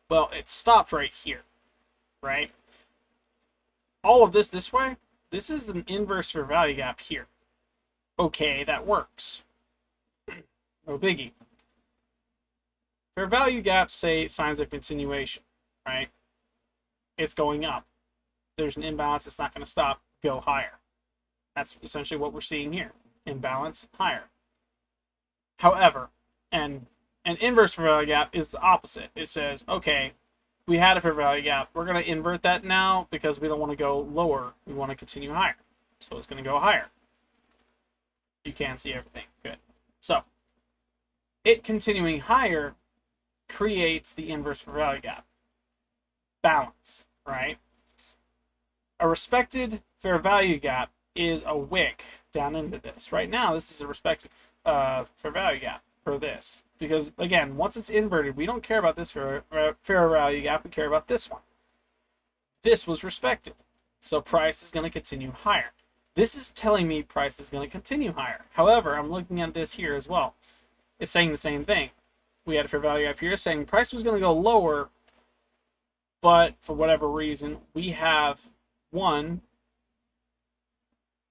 Well, it stopped right here, right? All of this way, this is an inverse fair value gap here. Okay, that works. No biggie. Fair value gaps say signs of continuation, right? It's going up. There's an imbalance. It's not going to stop. Go higher. That's essentially what we're seeing here. Imbalance, higher. However, and an inverse fair value gap is the opposite. It says, okay, we had a fair value gap. We're going to invert that now because we don't want to go lower. We want to continue higher. So it's going to go higher. You can see everything. Good. So it continuing higher creates the inverse fair value gap. Balance, right? A respected fair value gap is a wick down into this. Right now, this is a respected fair value gap for this. Because, again, once it's inverted, we don't care about this fair value gap. We care about this one. This was respected. So price is going to continue higher. This is telling me price is going to continue higher. However, I'm looking at this here as well. It's saying the same thing. We had a fair value up here saying price was going to go lower, but for whatever reason, we have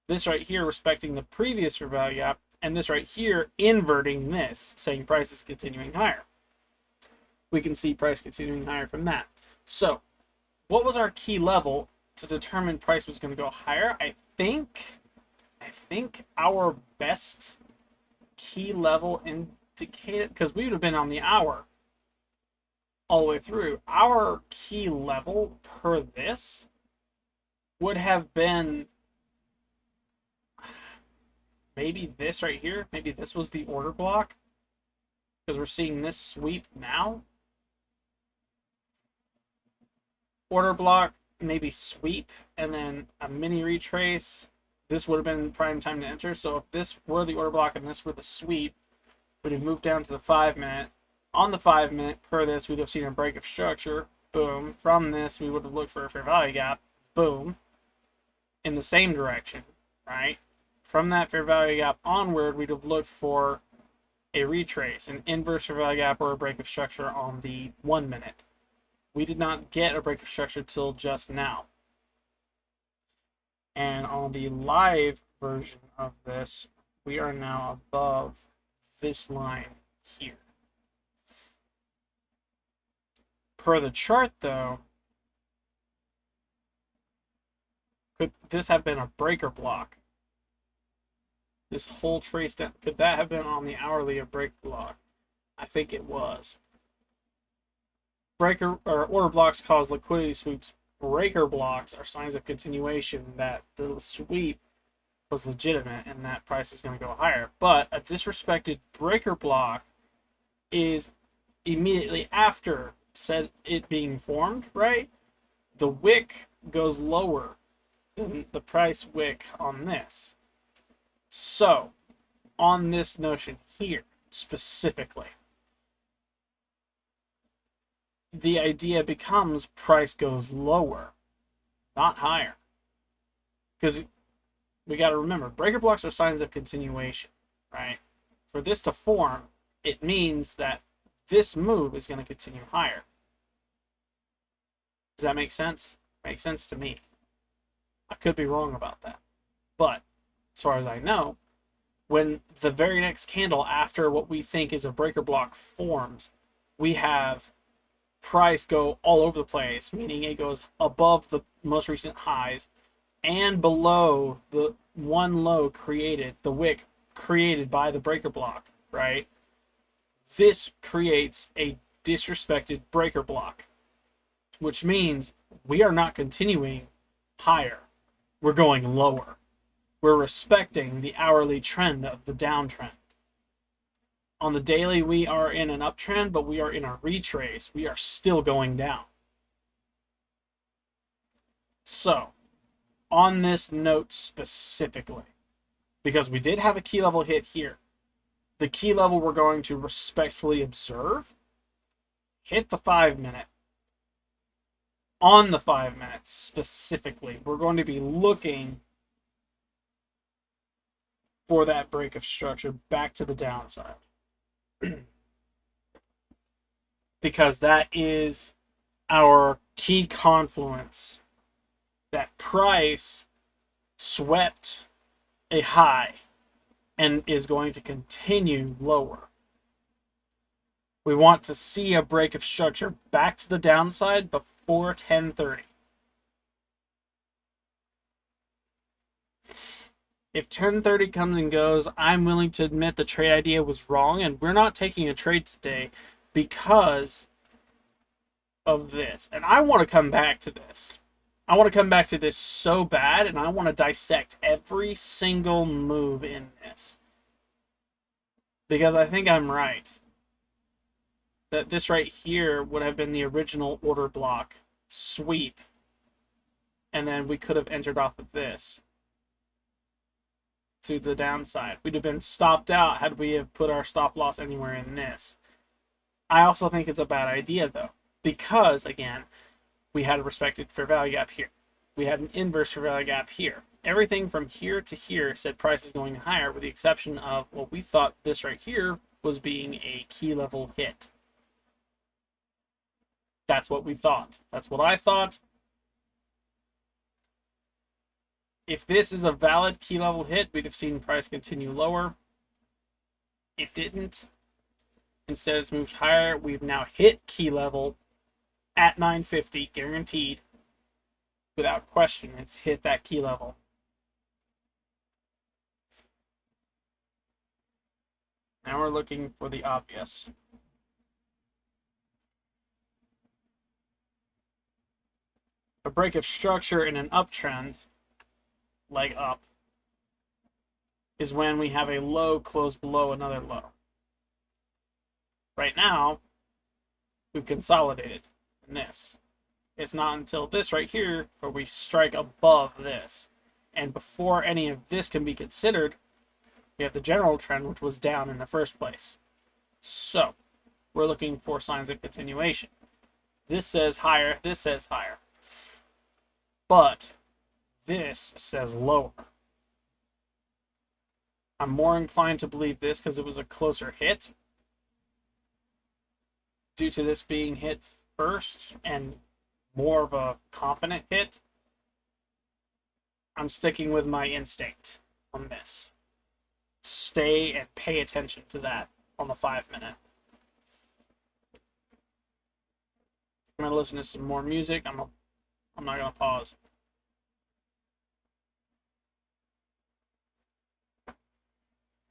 this right here respecting the previous fair value gap, and this right here inverting this, saying price is continuing higher. We can see price continuing higher from that. So, what was our key level to determine price was going to go higher? I think our best key level indicated, because we would have been on the hour all the way through, our key level per this would have been maybe this right here. Maybe this was the order block, because we're seeing this sweep now. Order block, maybe sweep, and then a mini retrace. This would have been prime time to enter. So if this were the order block and this were the sweep, we'd have moved down to the 5 minute. On the 5 minute, per this, we'd have seen a break of structure. Boom. From this, we would have looked for a fair value gap. Boom. In the same direction, right? From that fair value gap onward, we'd have looked for a retrace, an inverse fair value gap, or a break of structure on the 1 minute. We did not get a break of structure till just now. And on the live version of this, we are now above this line here. Per the chart, though, Could this have been a breaker block? This whole trace down, could that have been on the hourly or break block? I think it was. Breaker or order blocks cause liquidity sweeps. Breaker blocks are signs of continuation that the sweep was legitimate and that price is going to go higher. But a disrespected breaker block is immediately after said it being formed, right? The wick goes lower than the price wick on this. So, on this notion here, specifically, the idea becomes price goes lower, not higher. Because we got to remember, breaker blocks are signs of continuation, right? For this to form, it means that this move is going to continue higher. Does that make sense? Makes sense to me. I could be wrong about that. But, as far as I know, when the very next candle after what we think is a breaker block forms, we have price go all over the place, meaning it goes above the most recent highs and below the one low created, the wick created by the breaker block, right? This creates a disrespected breaker block, which means we are not continuing higher. We're going lower. We're respecting the hourly trend of the downtrend. On the daily, we are in an uptrend, but we are in a retrace. We are still going down. So, on this note specifically, because we did have a key level hit here, the key level we're going to respectfully observe, hit the 5 minute. On the 5 minutes specifically, we're going to be looking for that break of structure back to the downside. Because that is our key confluence. That price swept a high and is going to continue lower. We want to see a break of structure back to the downside before 10:30. If 10:30 comes and goes, I'm willing to admit the trade idea was wrong, and we're not taking a trade today because of this. And I want to come back to this. I want to come back to this so bad, and I want to dissect every single move in this. Because I think I'm right. That this right here would have been the original order block sweep. And then we could have entered off of this to the downside. We'd have been stopped out had we have put our stop loss anywhere in this. I also think it's a bad idea, though. Because, again, we had a respected fair value gap here. We had an inverse fair value gap here. Everything from here to here said price is going higher, with the exception of what we thought this right here was being a key level hit. That's what we thought. That's what I thought. If this is a valid key level hit, we'd have seen price continue lower. It didn't. Instead, it's moved higher. We've now hit key level at 950, guaranteed. Without question, it's hit that key level. Now we're looking for the obvious. A break of structure in an uptrend, leg up, is when we have a low close below another low. Right now, we've consolidated in this. It's not until this right here where we strike above this. And before any of this can be considered, we have the general trend, which was down in the first place. So, we're looking for signs of continuation. This says higher, this says higher. But this says lower. I'm more inclined to believe this because it was a closer hit. Due to this being hit first and more of a confident hit, I'm sticking with my instinct on this. Stay and pay attention to that on the 5 minute. I'm going to listen to some more music. I'm not going to pause.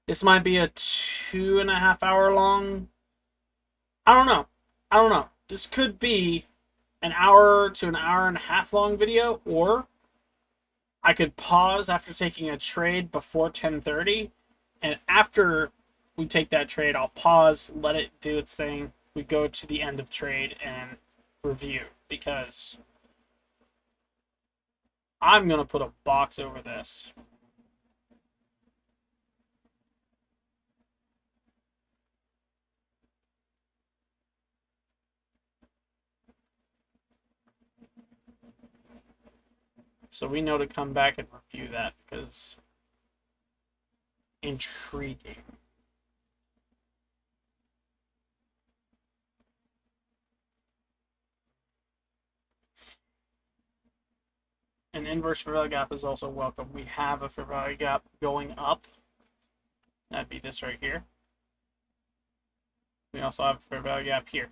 This might be a 2.5 hour long. I don't know. I don't know. This could be an hour to an hour and a half long video, or I could pause after taking a trade before 10:30, and after we take that trade, I'll pause, let it do its thing. We go to the end of trade and review, because I'm gonna put a box over this. So we know to come back and review that, because intriguing. An inverse fair value gap is also welcome. We have a fair value gap going up. That'd be this right here. We also have a fair value gap here.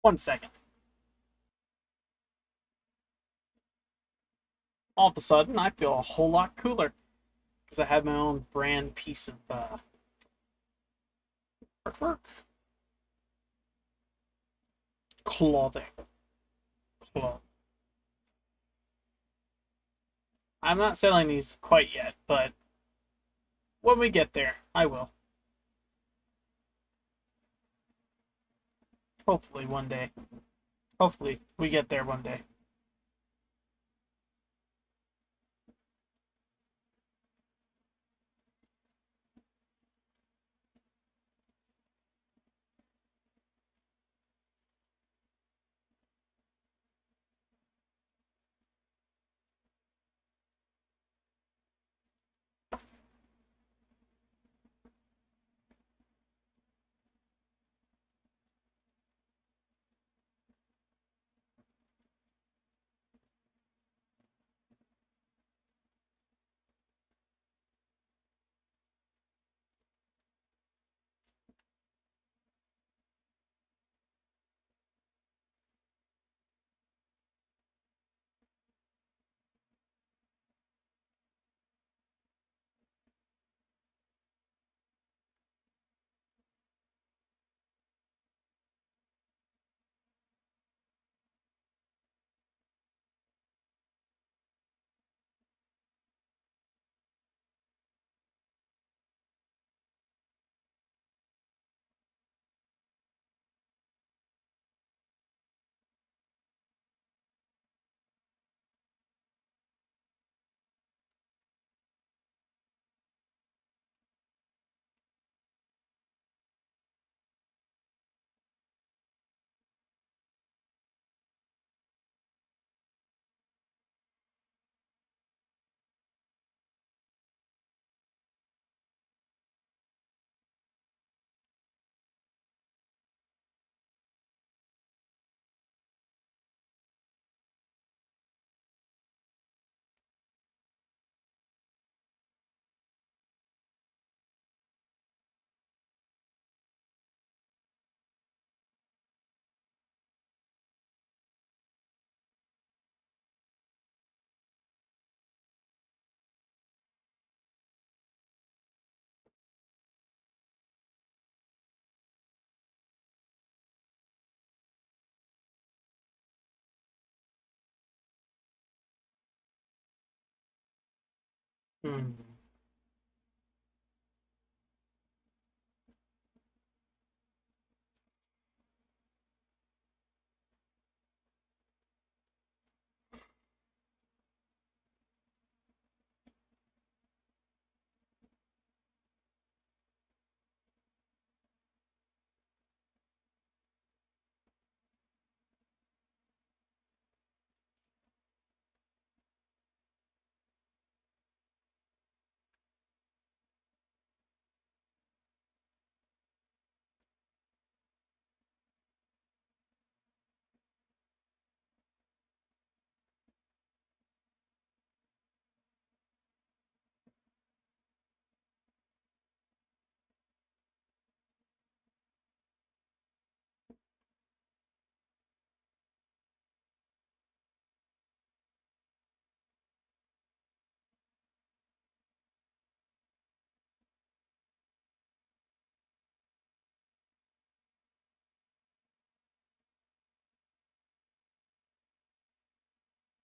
1 second. All of a sudden, I feel a whole lot cooler because I have my own brand piece of artwork. Clothing. Clothing. I'm not selling these quite yet, but when we get there, I will. Hopefully one day. Hopefully we get there one day. Hmm.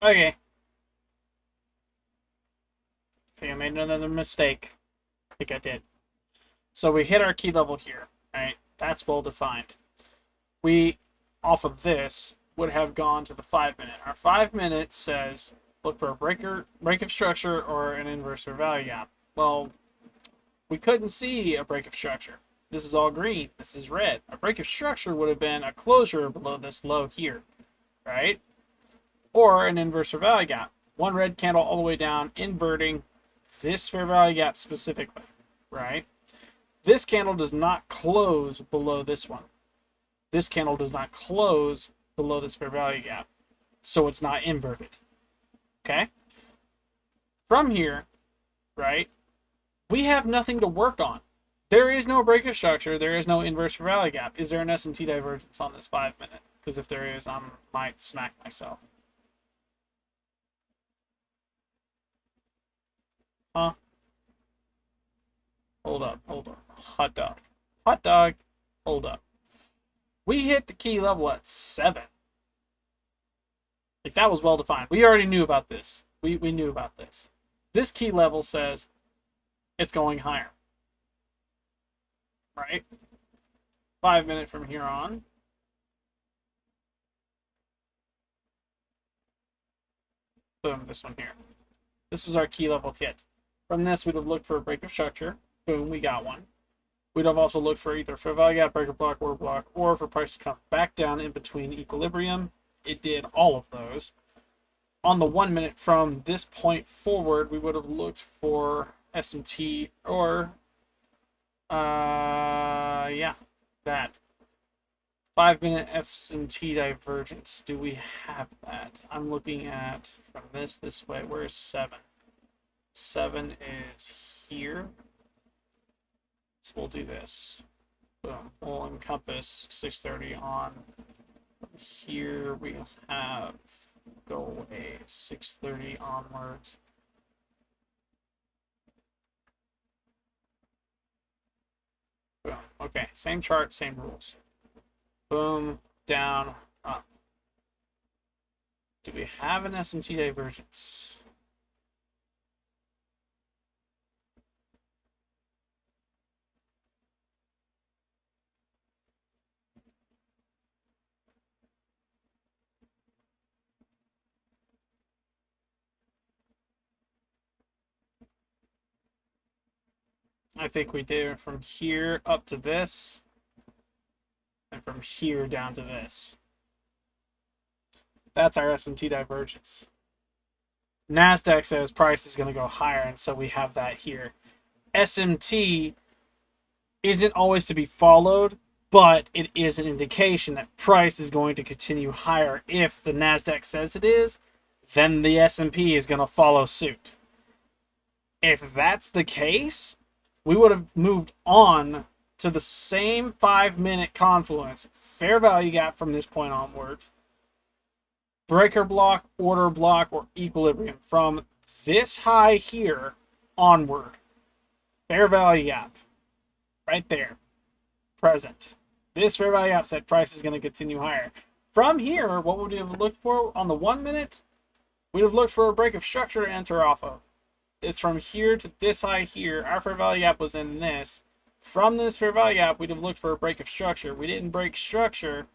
Okay. I think I made another mistake. I think I did. So we hit our key level here. Right? That's well defined. We, off of this, would have gone to the 5-minute. Our 5-minute says look for a break of structure or an inverse or value gap. Well, we couldn't see a break of structure. This is all green. This is red. A break of structure would have been a closure below this low here, right? Or an inverse or value gap. One red candle all the way down, inverting this fair value gap specifically, right? This candle does not close below this one. This candle does not close below this fair value gap, so it's not inverted. Okay? From here, right, we have nothing to work on. There is no break of structure. There is no inverse for value gap. Is there an SMT divergence on this 5 minute? Because if there is, I might smack myself. Huh? Hold up, hold up. Hot dog. Hot dog. Hold up. We hit the key level at 7. Like, that was well defined. We already knew about this. We knew about this. This key level says it's going higher. Right? 5 minute from here on. Boom, this one here. This was our key level hit. From this, we'd have looked for a break of structure. Boom, we got one. We'd have also looked for either fair value gap, breaker block, order block, or for price to come back down in between equilibrium. It did all of those. On the 1 minute from this point forward, we would have looked for SMT or, yeah, that. 5 minute SMT divergence. Do we have that? I'm looking at from this way. Where is 7? 7 is here. So we'll do this. Boom. We'll encompass 630 on. Here we have go a 630 onwards. Boom. Okay, same chart, same rules. Boom, down, up. Do we have an SMT divergence? I think we did from here up to this, and from here down to this. That's our SMT divergence. NASDAQ says price is going to go higher, and so we have that here. SMT isn't always to be followed, but it is an indication that price is going to continue higher. If the NASDAQ says it is, then the S&P is going to follow suit. If that's the case, we would have moved on to the same 5 minute confluence, fair value gap from this point onward, breaker block, order block, or equilibrium from this high here onward. Fair value gap, right there, present. This fair value gap said price is going to continue higher. From here, what would we have looked for on the 1 minute? We'd have looked for a break of structure to enter off of. It's from here to this high here. Our fair value gap was in this. From this fair value gap, we'd have looked for a break of structure. We didn't break structure.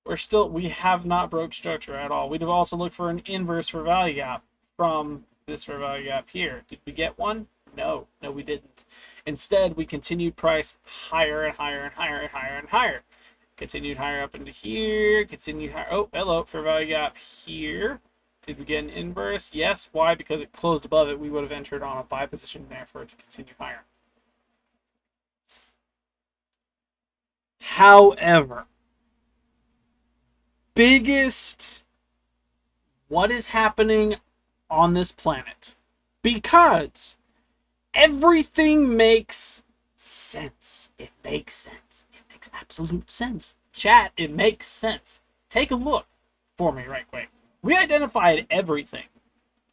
We have not broke structure at all. We'd have also looked for an inverse fair value gap from this fair value gap here. Did we get one? No, we didn't. Instead, we continued price higher and higher and higher and higher and higher. Continued higher up into here. Continued higher. Oh, hello, fair value gap here. Did we get an inverse? Yes. Why? Because it closed above it. We would have entered on a buy position there for it to continue higher. However, biggest what is happening on this planet, because everything makes sense. It makes sense. It makes absolute sense. Chat, it makes sense. Take a look for me right quick. We identified everything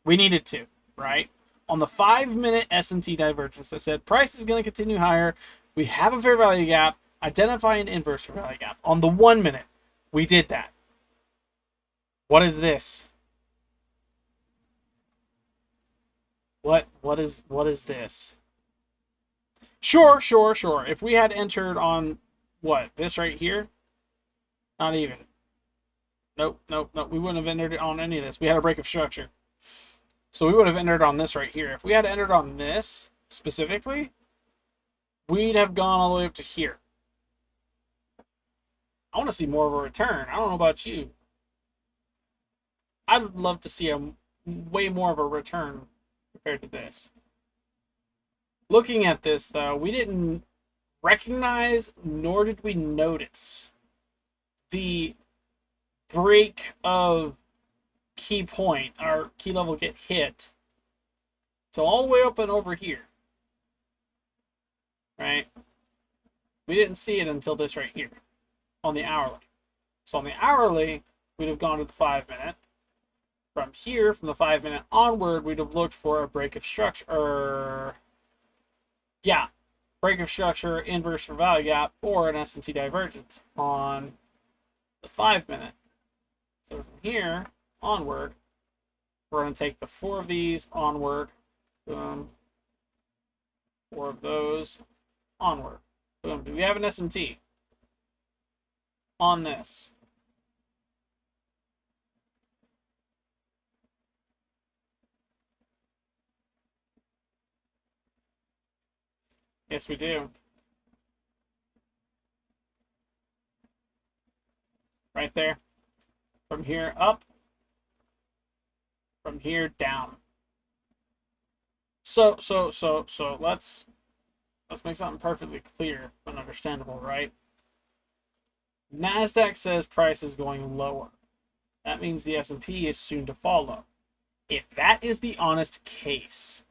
we needed to, right? On the 5 minute S&T divergence that said price is going to continue higher. We have a fair value gap. Identify an inverse fair value gap. On the 1 minute, we did that. What is this? What is this? Sure. If we had entered on what? This right here? Not even. Nope. We wouldn't have entered on any of this. We had a break of structure. So we would have entered on this right here. If we had entered on this specifically, we'd have gone all the way up to here. I want to see more of a return. I don't know about you. I'd love to see a way more of a return compared to this. Looking at this, though, we didn't recognize nor did we notice the break of key point, our key level get hit. So all the way up and over here. right? We didn't see it until this right here on the hourly. So on the hourly, we'd have gone to the 5 minute. From here, from the 5 minute onward, we'd have looked for a break of structure, break of structure, inverse for value gap, or an S&T divergence on the 5 minute. So from here onward, we're going to take the 4 of these onward, boom, 4 of those onward, boom. Do we have an S&T on this? Yes, we do. Right there. From here up. From here down. So let's make something perfectly clear and understandable, right? NASDAQ says price is going lower. That means the S&P is soon to follow. If that is the honest case,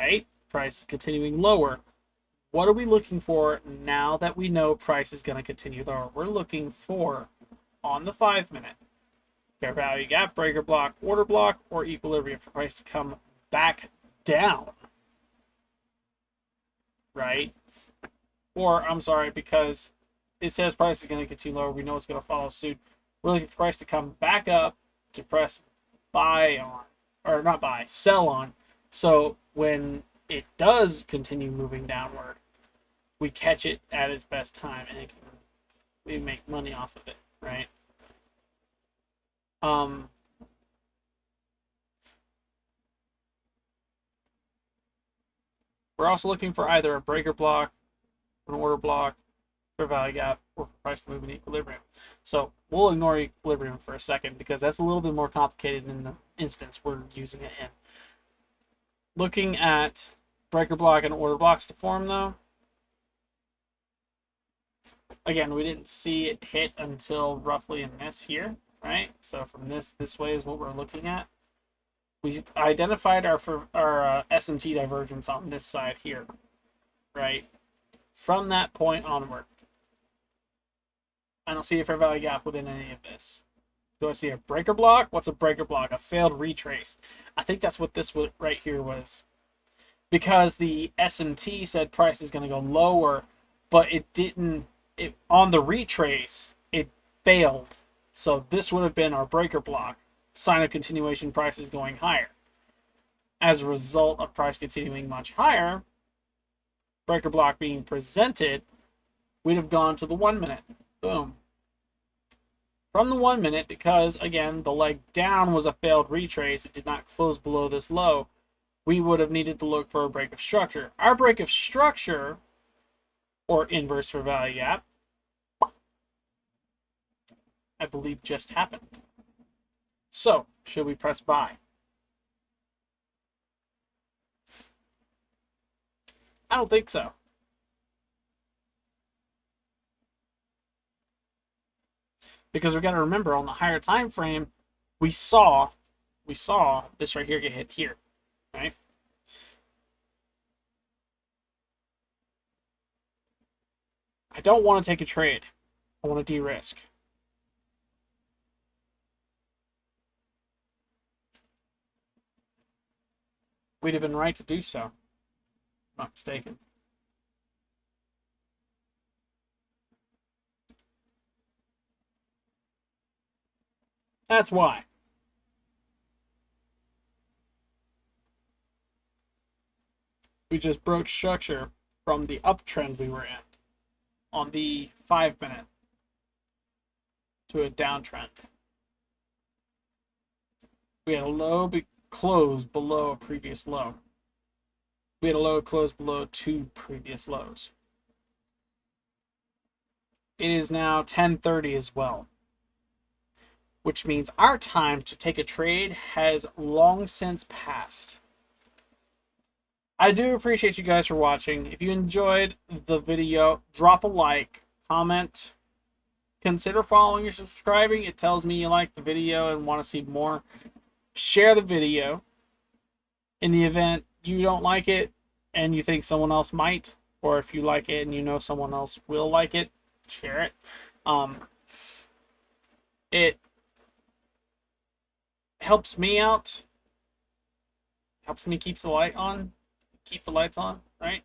right? Price is continuing lower. What are we looking for now that we know price is going to continue lower? We're looking for, on the 5 minute, fair value gap, breaker block, order block, or equilibrium for price to come back down. Right? Or, I'm sorry, because it says price is going to continue lower, we know it's going to follow suit. We're looking for price to come back up to press buy on, or not buy, sell on. So when it does continue moving downward, we catch it at its best time, and we make money off of it, right? We're also looking for either a breaker block, an order block, fair value gap, or for price to move in equilibrium. So we'll ignore equilibrium for a second because that's a little bit more complicated in the instance we're using it in. Looking at breaker block and order blocks to form, though, again, we didn't see it hit until roughly in this here, right? So from this way is what we're looking at. We identified our S&T divergence on this side here, right? From that point onward, I don't see a fair value gap within any of this. Do I see a breaker block? What's a breaker block? A failed retrace. I think that's what this right here was. Because the S&T said price is going to go lower, but it didn't. On the retrace, it failed. So this would have been our breaker block. Sign of continuation, price is going higher. As a result of price continuing much higher, breaker block being presented, we'd have gone to the 1 minute. Boom. From the 1 minute, because again, the leg down was a failed retrace, it did not close below this low, we would have needed to look for a break of structure. Our break of structure, or inverse for value gap, I believe just happened. So, should we press buy? I don't think so. Because we got to remember, on the higher time frame, we saw this right here get hit here, right? I don't want to take a trade. I want to de-risk. We'd have been right to do so. Not mistaken. That's why. We just broke structure from the uptrend we were in on the 5 minute to a downtrend. We had a low close below a previous low. We had a low close below 2 previous lows. It is now 10:30 as well, which means our time to take a trade has long since passed. I do appreciate you guys for watching. If you enjoyed the video, drop a like, comment, consider following or subscribing. It tells me you like the video and want to see more. Share the video. In the event you don't like it and you think someone else might, or if you like it and you know someone else will like it, share it. It helps me out, helps me keep the lights on, right?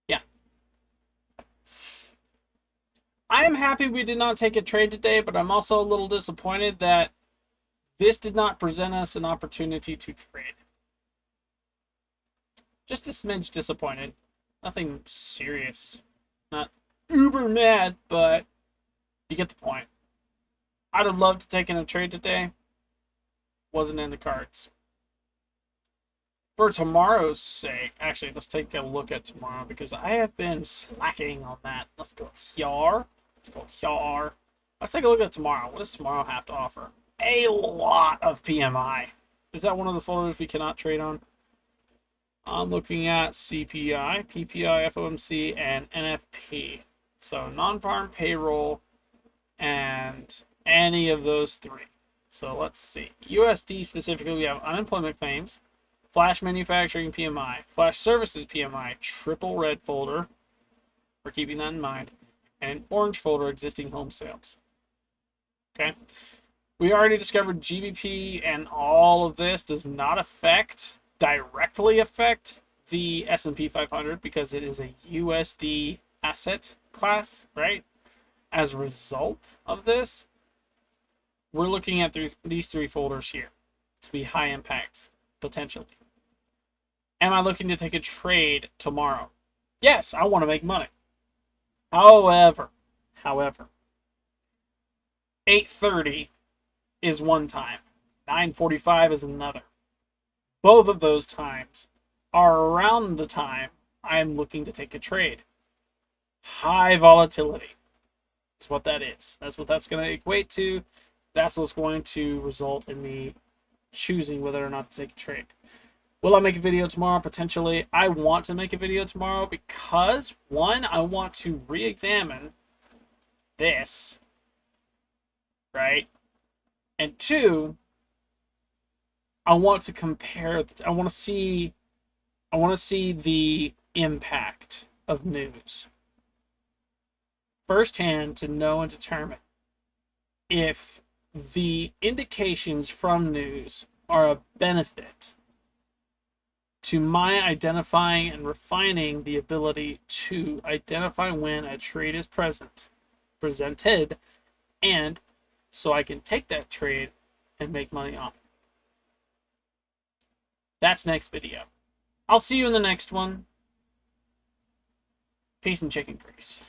Yeah. I am happy we did not take a trade today, but I'm also a little disappointed that this did not present us an opportunity to trade. Just a smidge disappointed. Nothing serious. Not uber mad, but you get the point. I'd have loved to take in a trade today. Wasn't in the cards. For tomorrow's sake, actually, let's take a look at tomorrow because I have been slacking on that. Let's go here. Let's take a look at tomorrow. What does tomorrow have to offer? A lot of PMI. Is that one of the folders we cannot trade on? I'm looking at CPI, PPI, FOMC, and NFP. So non-farm payroll and any of those three. So let's see. USD specifically, we have unemployment claims, flash manufacturing PMI, flash services PMI, triple red folder. We're keeping that in mind. And orange folder, existing home sales. Okay. We already discovered GBP and all of this does not directly affect the S&P 500 because it is a USD asset class, right? As a result of this, we're looking at these three folders here to be high impacts, potentially. Am I looking to take a trade tomorrow? Yes, I want to make money. However, 8:30 is one time. 9:45 is another. Both of those times are around the time I'm looking to take a trade. High volatility. That's what that is. That's what that's going to equate to. That's what's going to result in me choosing whether or not to take a trade. Will I make a video tomorrow? Potentially. I want to make a video tomorrow because, one, I want to re-examine this, right? And two, I want to compare. I want to see the impact of news firsthand to know and determine if the indications from news are a benefit to my identifying and refining the ability to identify when a trade is presented, and so I can take that trade and make money off it. That's next video. I'll see you in the next one. Peace and chicken grease.